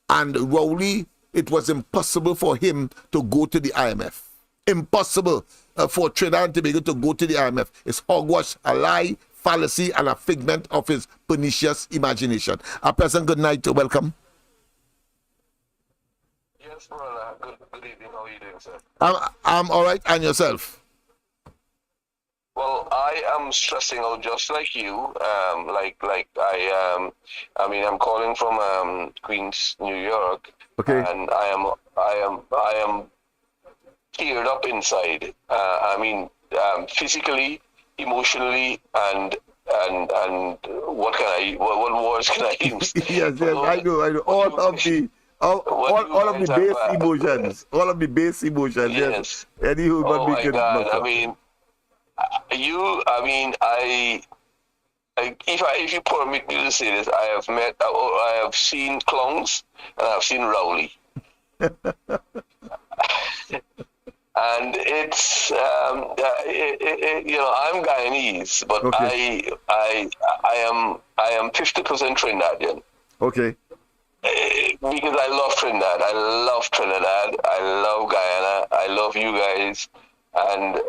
and Rowley, it was impossible for him to go to the IMF. Impossible for Trinidad and Tobago to go to the IMF. It's hogwash, a lie, fallacy, and a figment of his pernicious imagination. President, good night. Welcome. Yes, brother. Good evening. How are you doing, sir? I'm all right. And yourself? I am stressing out just like you. I'm calling from Queens, New York, Okay. and I am teared up inside. Physically, emotionally, and what words can I use? Yes, I know. All of the base emotions. All of the base emotions. Yes. Any human Oh being my can God! muster. If you permit me to say this, I have seen clowns and I've seen Rowley. And it's I'm Guyanese, but Okay. I am 50% Trinidadian. Okay. Because I love Trinidad, I love Trinidad, I love Guyana, I love you guys, and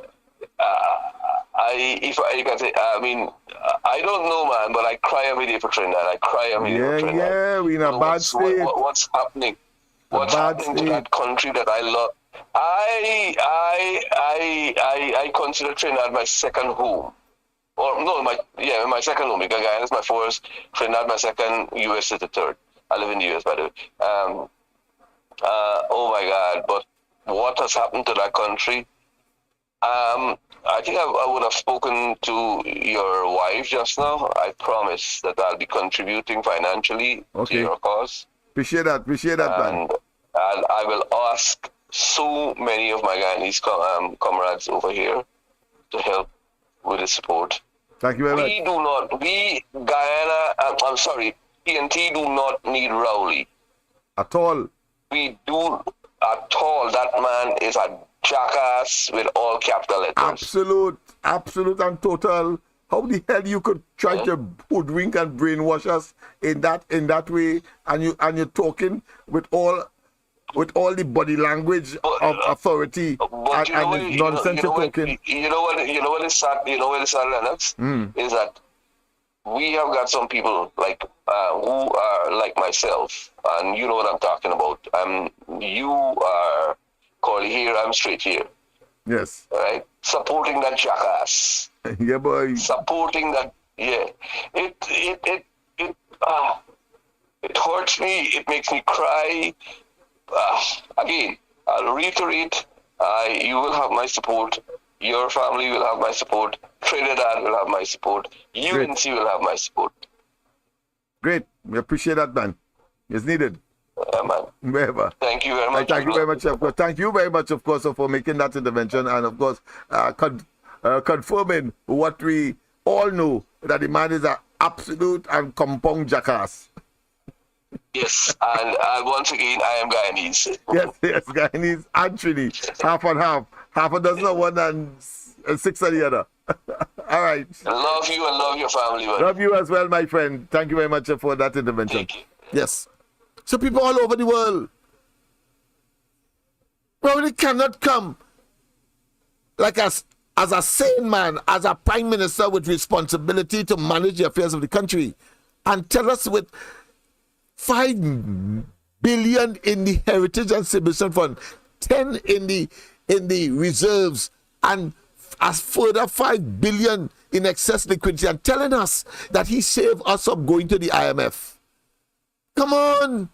I don't know, man, but I cry every day for Trinidad. I cry every day for Trinidad. Yeah, we in a bad state. What's happening? What's happening to that country that I love? I consider Trinidad my second home. Or no, my second home, because Guyana is my first, Trinidad my second, US is the third. I live in the US, by the way. Oh my God! But what has happened to that country? I think I would have spoken to your wife just now. I promise that I'll be contributing financially to your cause. Appreciate that, man. And I will ask so many of my Guyanese comrades over here to help with the support. Thank you very much. PNT do not need Rowley. At all. We do at all. That man is a jackass with all capital letters. Absolute and total. How the hell you could try to hoodwink and brainwash us in that way, and you're talking with all the body language of authority and nonsense you're talking. You know what is sad, Lennox? Is that we have got some people like who are like myself, and you know what I'm talking about. You are Corley here, I'm straight here. Yes. Right? Supporting that jackass. Yeah, boy. Supporting that. Yeah. It hurts me. It makes me cry. Again, I'll reiterate. You will have my support. Your family will have my support. Trinidad will have my support. UNC will have my support. Great. We appreciate that, man. It's needed. Man. Wherever. Thank you very much. Thank you very much, of course. Thank you very much, of course, for making that intervention, and of course, confirming what we all know, that the man is an absolute and compound jackass. Yes, and once again, I am Guyanese. Yes, Guyanese and Trini, half and half. Half a dozen of one and 6 of the other. All right. Love you and love your family. Buddy. Love you as well, my friend. Thank you very much for that intervention. Thank you. Yes. So people all over the world probably cannot come like as a sane man, as a prime minister with responsibility to manage the affairs of the country, and tell us with 5 billion in the Heritage and Submission Fund, 10 in the reserves, and as further 5 billion in excess liquidity, and telling us that he saved us from going to the IMF. Come on.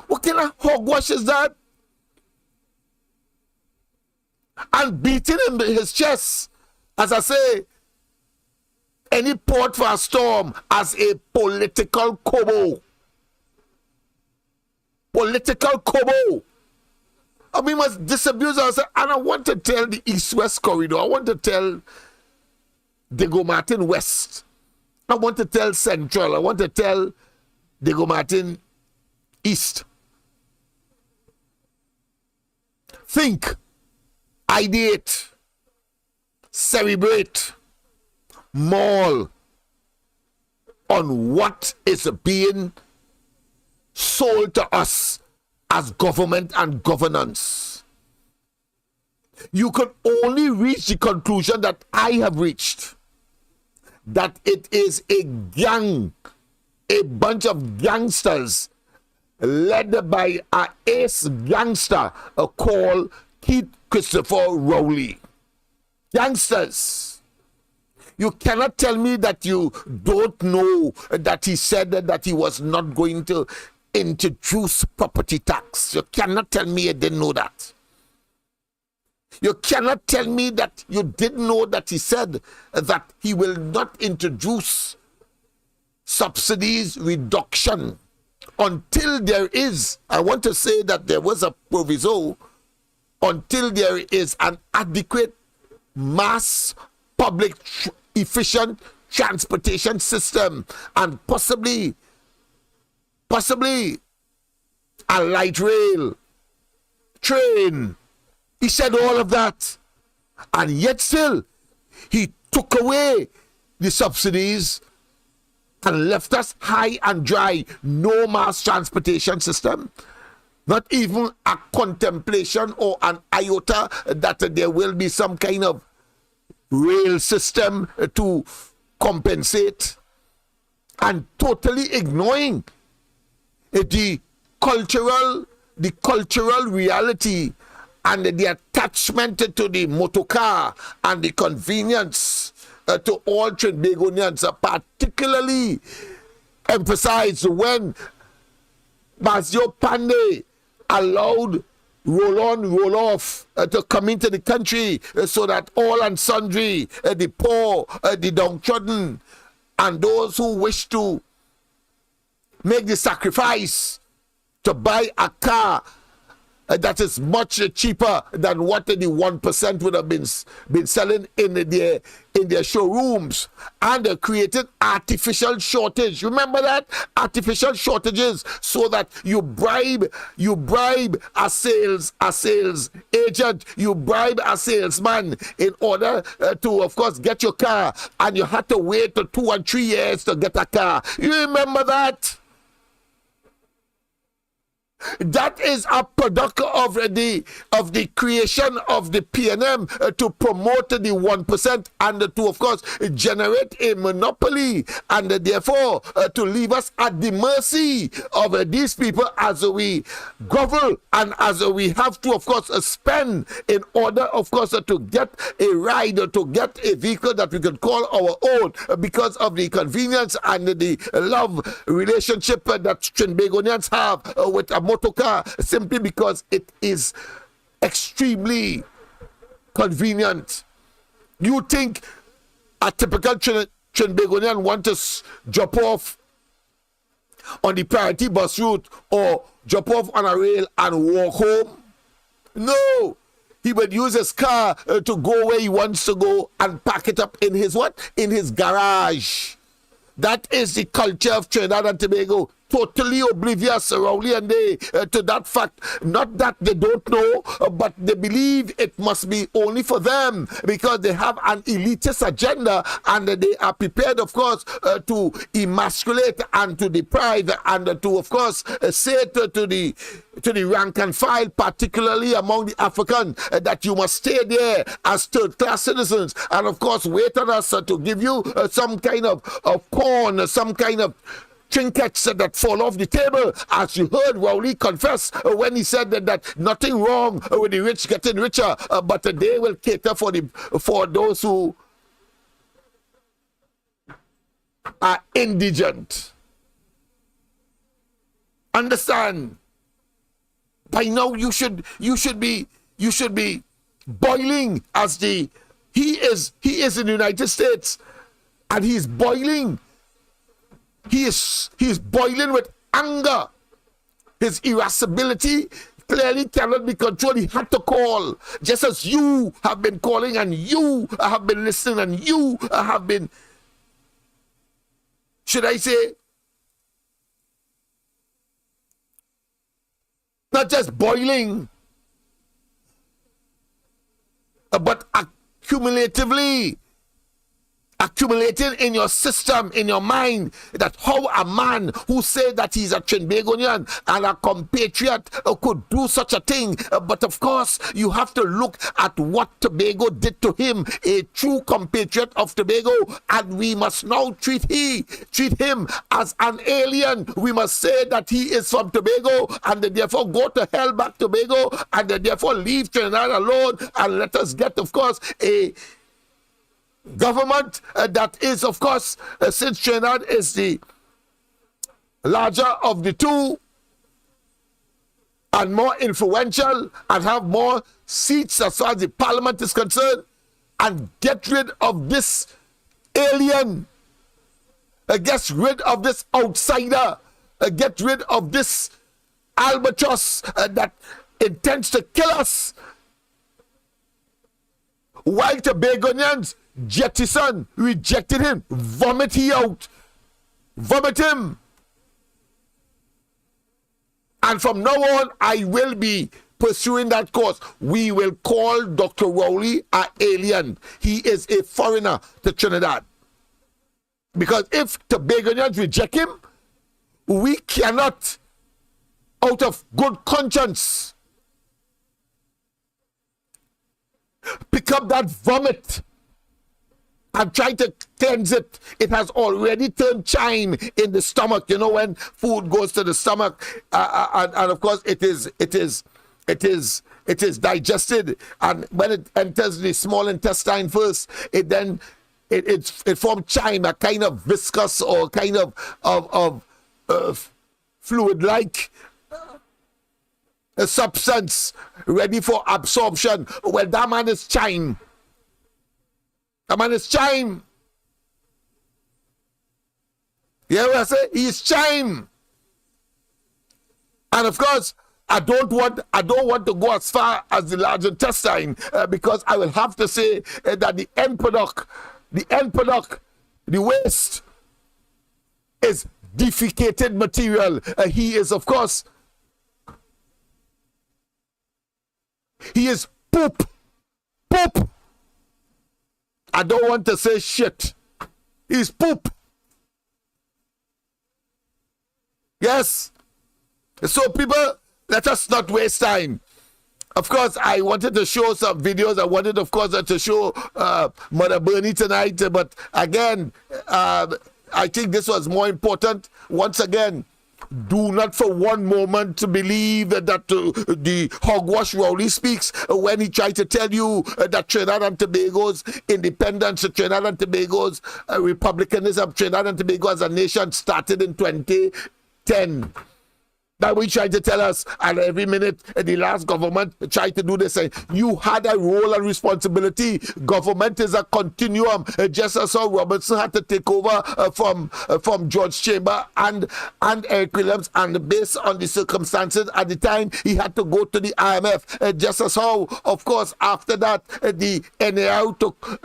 What kind of hogwash is that? And beating him in his chest, as I say, any port for a storm as a political kobo. Political kobo. And we must disabuse ourselves. And I want to tell the East-West corridor. I want to tell Diego Martin West. I want to tell Central. I want to tell Diego Martin East. Think, ideate, celebrate, mull on what is being sold to us as government and governance. You could only reach the conclusion that I have reached, that it is a gang, a bunch of gangsters led by an ace gangster called Keith Christopher Rowley. gangsters. You cannot tell me that you don't know that he said that he was not going to introduce property tax. You cannot tell me you didn't know that. You cannot tell me that you didn't know that he said that he will not introduce subsidies reduction until there is, I want to say that there was a proviso, until there is an adequate mass public efficient transportation system and possibly a light rail, train. He said all of that, and yet still he took away the subsidies and left us high and dry. No mass transportation system, not even a contemplation or an iota that there will be some kind of rail system to compensate, and totally ignoring the cultural reality and the attachment to the motor car and the convenience to all Trinbagonians, particularly emphasized when Mazio Pandey allowed roll on, roll off to come into the country so that all and sundry, the poor, the downtrodden, and those who wish to make the sacrifice to buy a car that is much cheaper than what the 1% would have been selling in their showrooms, and created artificial shortage. Remember that? Artificial shortages, so that you bribe a sales agent, you bribe a salesman in order to, of course, get your car, and you had to wait 2 and 3 years to get a car. You remember that? That is a product of the creation of the PNM to promote the 1% and to, of course, generate a monopoly, and therefore to leave us at the mercy of these people as we grovel and as we have to, of course, spend in order, of course, to get a ride or to get a vehicle that we could call our own, because of the convenience and the love relationship that Trinbagonians have with a motor car, simply because it is extremely convenient. You think a typical Trinbagonian want to drop off on the priority bus route or drop off on a rail and walk home? No. He would use his car to go where he wants to go and pack it up in his what? In his garage. That is the culture of Trinidad and Tobago. Totally oblivious, Rowley and they, to that fact. Not that they don't know, but they believe it must be only for them because they have an elitist agenda, and they are prepared, of course, to emasculate and to deprive and to, of course, say to the rank and file, particularly among the African, that you must stay there as third-class citizens, and of course wait on us to give you some kind of corn, some kind of trinkets that fall off the table, as you heard Rowley confess when he said that nothing wrong with the rich getting richer, but they will cater for those who are indigent. Understand? By now you should be boiling as he is in the United States, and he's boiling. He is boiling with anger. His irascibility clearly cannot be controlled. He had to call, just as you have been calling, and you have been listening, and you have been, should I say, not just boiling, but accumulating in your system, in your mind, that how a man who said that he's a Trinbagonian and a compatriot could do such a thing. But of course, you have to look at what Tobago did to him, a true compatriot of Tobago, and we must now treat him as an alien. We must say that he is from Tobago, and therefore go to hell back Tobago, and therefore leave Trinidad alone, and let us get, of course, a government that is, of course, since Trinidad is the larger of the two and more influential and have more seats as far as the parliament is concerned, and get rid of this alien, get rid of this outsider, get rid of this albatross that intends to kill us, while Tobagonians rejected him, vomit he out, vomit him. And from now on, I will be pursuing that course. We will call Dr. Rowley an alien. He is a foreigner to Trinidad. Because if Tobagonians reject him, we cannot, out of good conscience, pick up that vomit and try to cleanse it. It has already turned chime in the stomach. You know, when food goes to the stomach, and of course it is digested, and when it enters the small intestine first, it forms chime, a kind of viscous or kind of fluid-like a substance ready for absorption. Well, that man is chime. That man is chime. You know what I say? He's chime. And of course, I don't want to go as far as the large intestine because I will have to say that the end product, the waste, is defecated material. He is, of course, he is poop. Poop. I don't want to say shit. He's poop. Yes. So people, let us not waste time. Of course, I wanted to show some videos. I wanted, of course, to show Mother Bernie tonight. But again, I think this was more important. Once again, do not for one moment believe that the hogwash Rowley speaks when he tried to tell you that Trinidad and Tobago's independence, Trinidad and Tobago's republicanism, Trinidad and Tobago as a nation started in 2010. That we tried to tell us, and every minute the last government tried to do this. You had a role and responsibility. Government is a continuum. Just as how Robertson had to take over from George Chamber and Eric Williams, and based on the circumstances at the time, he had to go to the IMF. Just as how, of course, after that, the NAI took.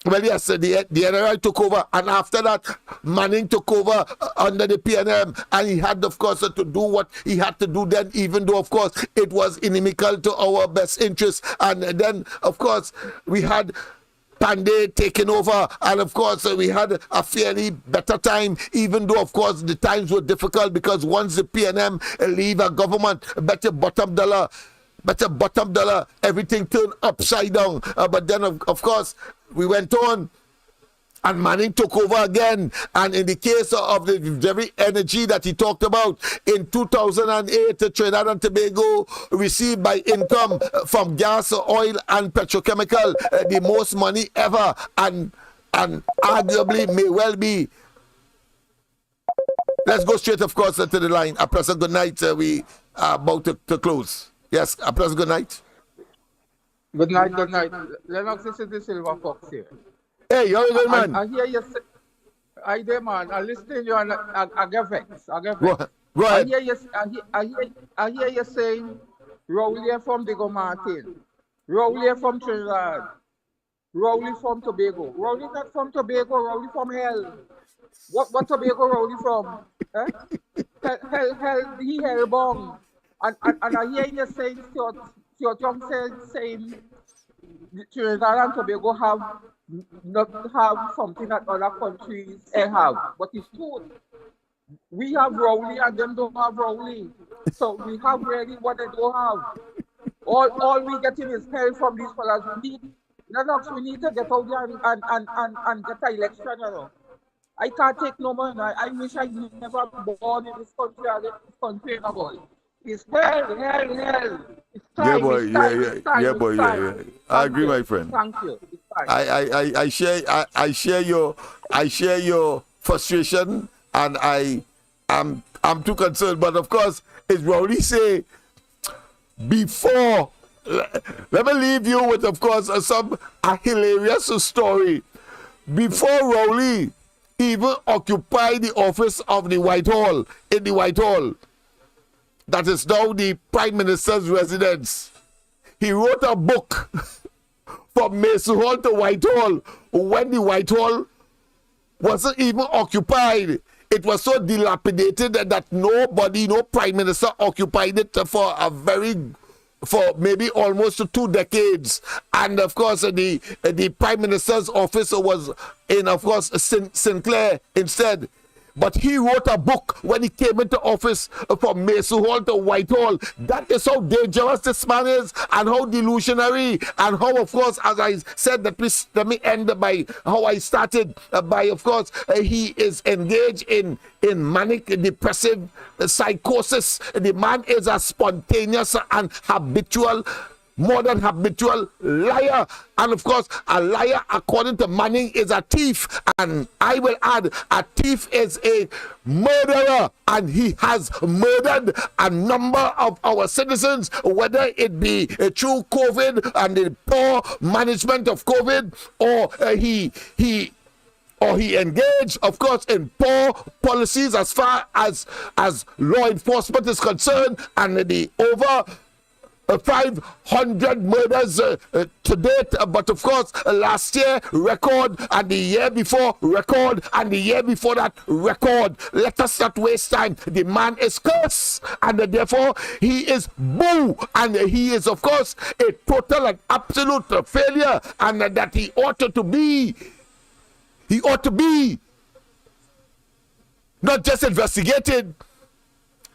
Well, yes, the NRI took over, and after that, Manning took over under the PNM, and he had, of course, to do what he had to do then, even though, of course, it was inimical to our best interests. And then, of course, we had Pandey taking over, and of course we had a fairly better time, even though of course the times were difficult, because once the PNM leave a government, better bottom dollar, everything turned upside down. But then of course we went on, and Manning took over again. And in the case of the very energy that he talked about, in 2008, Trinidad and Tobago received by income from gas, oil, and petrochemical the most money ever, and arguably may well be. Let's go straight, of course, to the line. A pleasant good night. We are about to close. Yes, a pleasant good night. Good night, good night. Lennox, this is the Silver Fox here. Hey, you're a good man. I hear you say, I there, man. I listen to you and I get vexed. Go ahead. I hear you saying, Rowley from Diego Martin, Rowley from Trinidad, Rowley from Tobago. Rowley not from Tobago, Rowley from hell. What Tobago Rowley from? Eh? Hell, he hellbong. And I hear you saying, Stuart Young saying Trinidad and Tobago not have something that other countries have. But it's true. We have Rowley and them don't have Rowley. So we have really what they don't have. All we getting is help from these fellas. We need to get out there and get an election, you know. I can't take no more. I wish I never born in this country or this country no more. It's hell. It's time. Yeah, boy. I agree, my friend. Thank you. I share your frustration, and I'm too concerned. But of course, as Rowley say, before, let me leave you with, of course, a hilarious story. Before Rowley even occupied the office of the Whitehall, in the Whitehall, that is now the Prime Minister's residence, he wrote a book from Mason Hall to Whitehall when the Whitehall wasn't even occupied. It was so dilapidated that nobody, no Prime Minister occupied it for maybe almost 2 decades. And of course, the Prime Minister's office was in, of course, Sinclair instead. But he wrote a book when he came into office from Mason Hall to Whitehall. That is how dangerous this man is, and how delusionary, and how, of course, as I said, let me end by how I started, by, of course, he is engaged in manic depressive psychosis. The man is a spontaneous and habitual, more than habitual liar. And of course, a liar, according to Manning, is a thief. And I will add, a thief is a murderer, and he has murdered a number of our citizens, whether it be through COVID and the poor management of COVID, or he engaged, of course, in poor policies as far as law enforcement is concerned, and the over 500 murders to date, but of course last year record, and the year before record, and the year before that record. Let us not waste time. The man is cursed, and therefore he is boo, and he is, of course, a total and absolute failure, and that he ought to be not just investigated,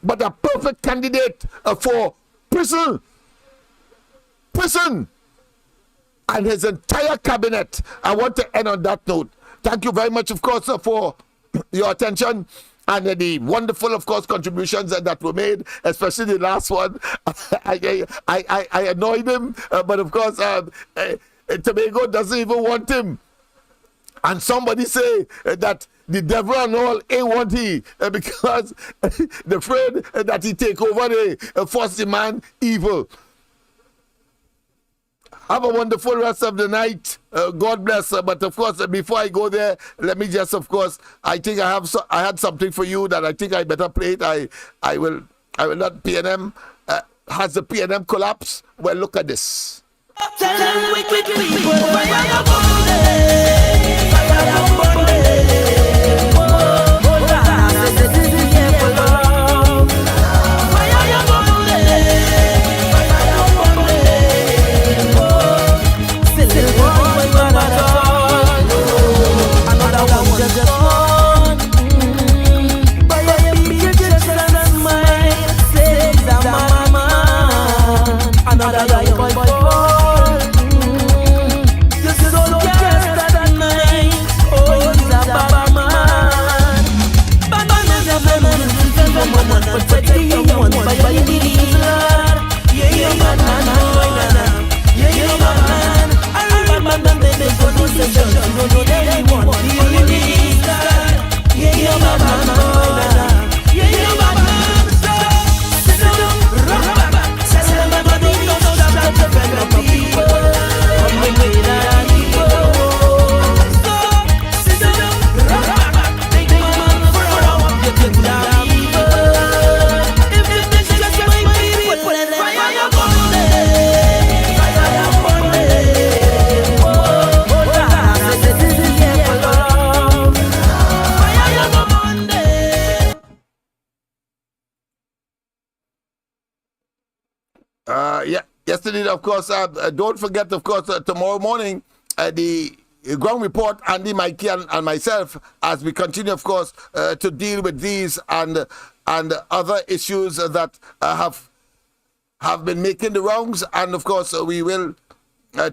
but a perfect candidate for prison, and his entire cabinet. I want to end on that note. Thank you very much, of course, for your attention, and the wonderful, of course, contributions that were made, especially the last one. I annoyed him, but of course, Tobago doesn't even want him. And somebody say that the devil and all ain't want he, because the afraid that he take over the force the man evil. Have a wonderful rest of the night. God bless. But of course, before I go there, let me just, of course, I think I had something for you that I think I better play it. I will not PNM. Has the PNM collapsed? Well, look at this. Yesterday, of course, don't forget, of course, tomorrow morning, the ground report, Andy, Mikey, and myself, as we continue, of course, to deal with these and other issues that have been making the rounds, and of course, we will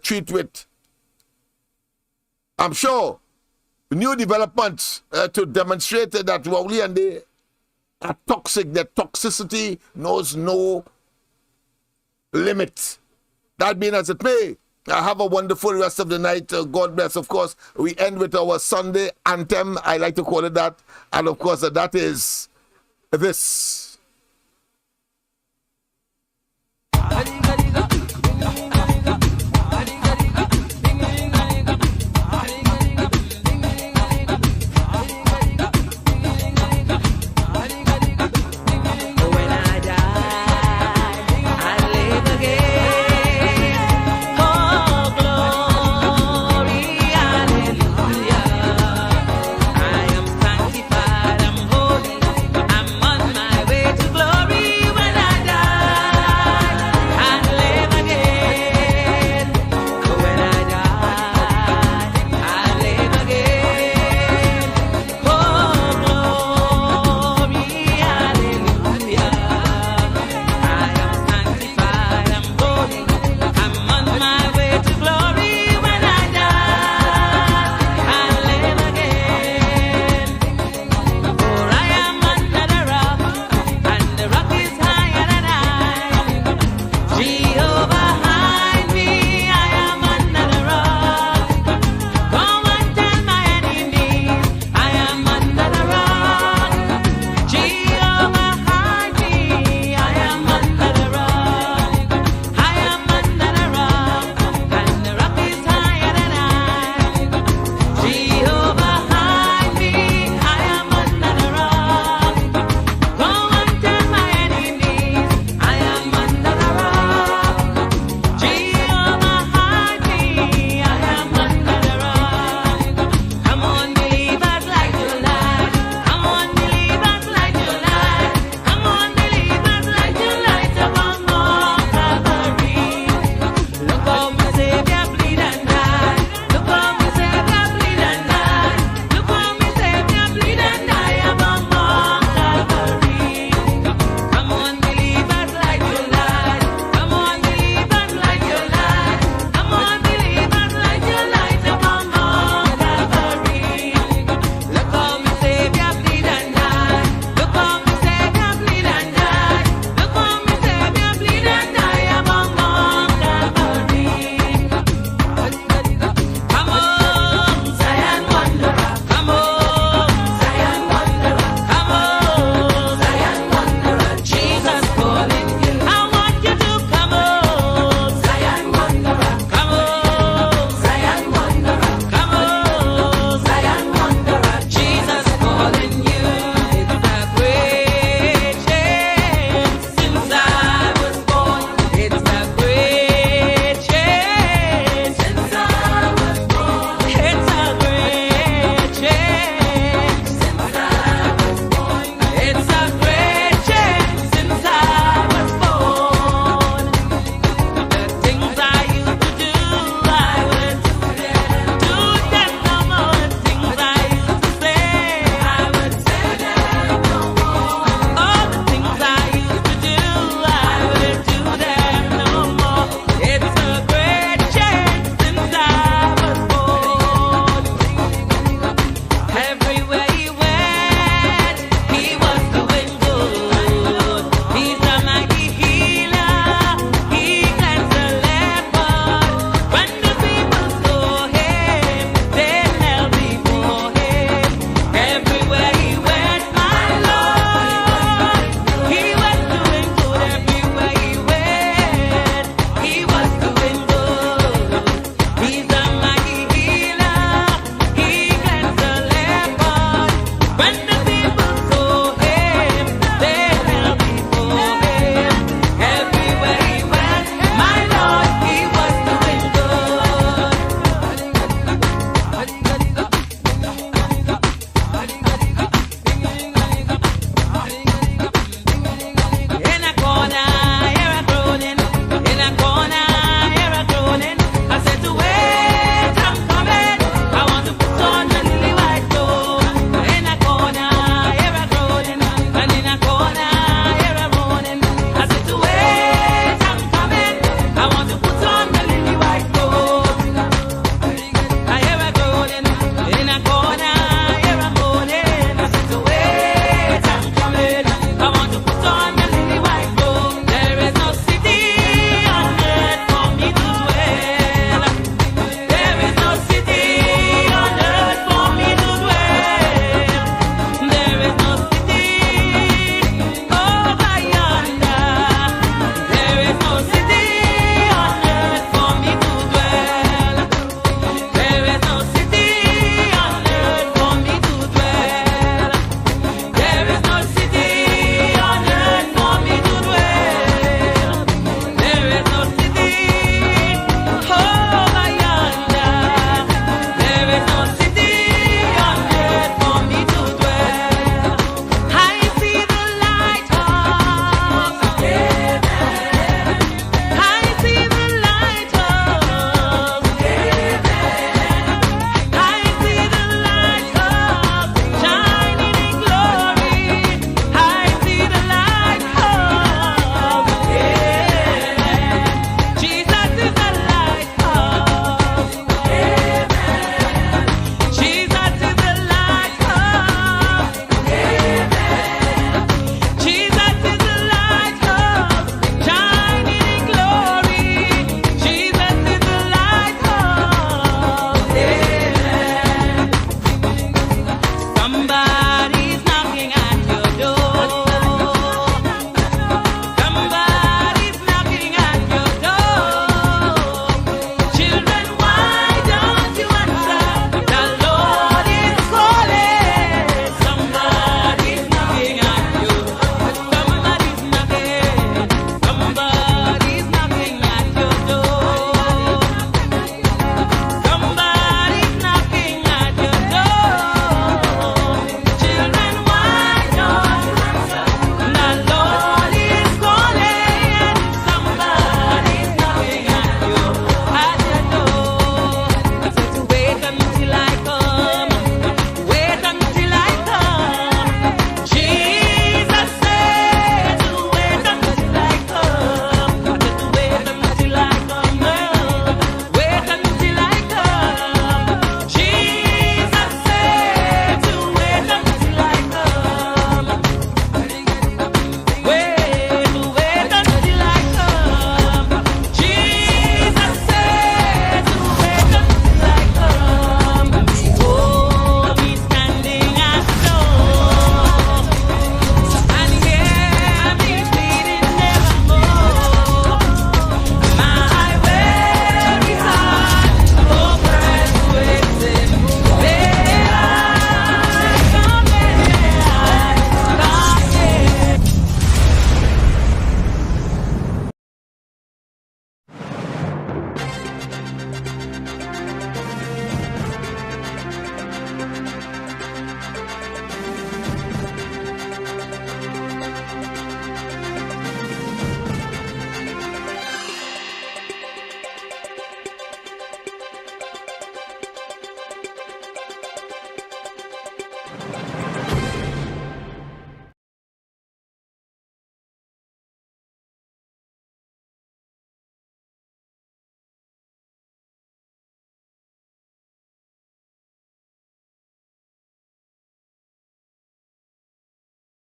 treat with, I'm sure, new developments to demonstrate that Rowley and they are toxic. Their toxicity knows no limit. That being as it may, Have a wonderful rest of the night. God bless. Of course, we end with our Sunday anthem. I like to call it that. And of course, that is this.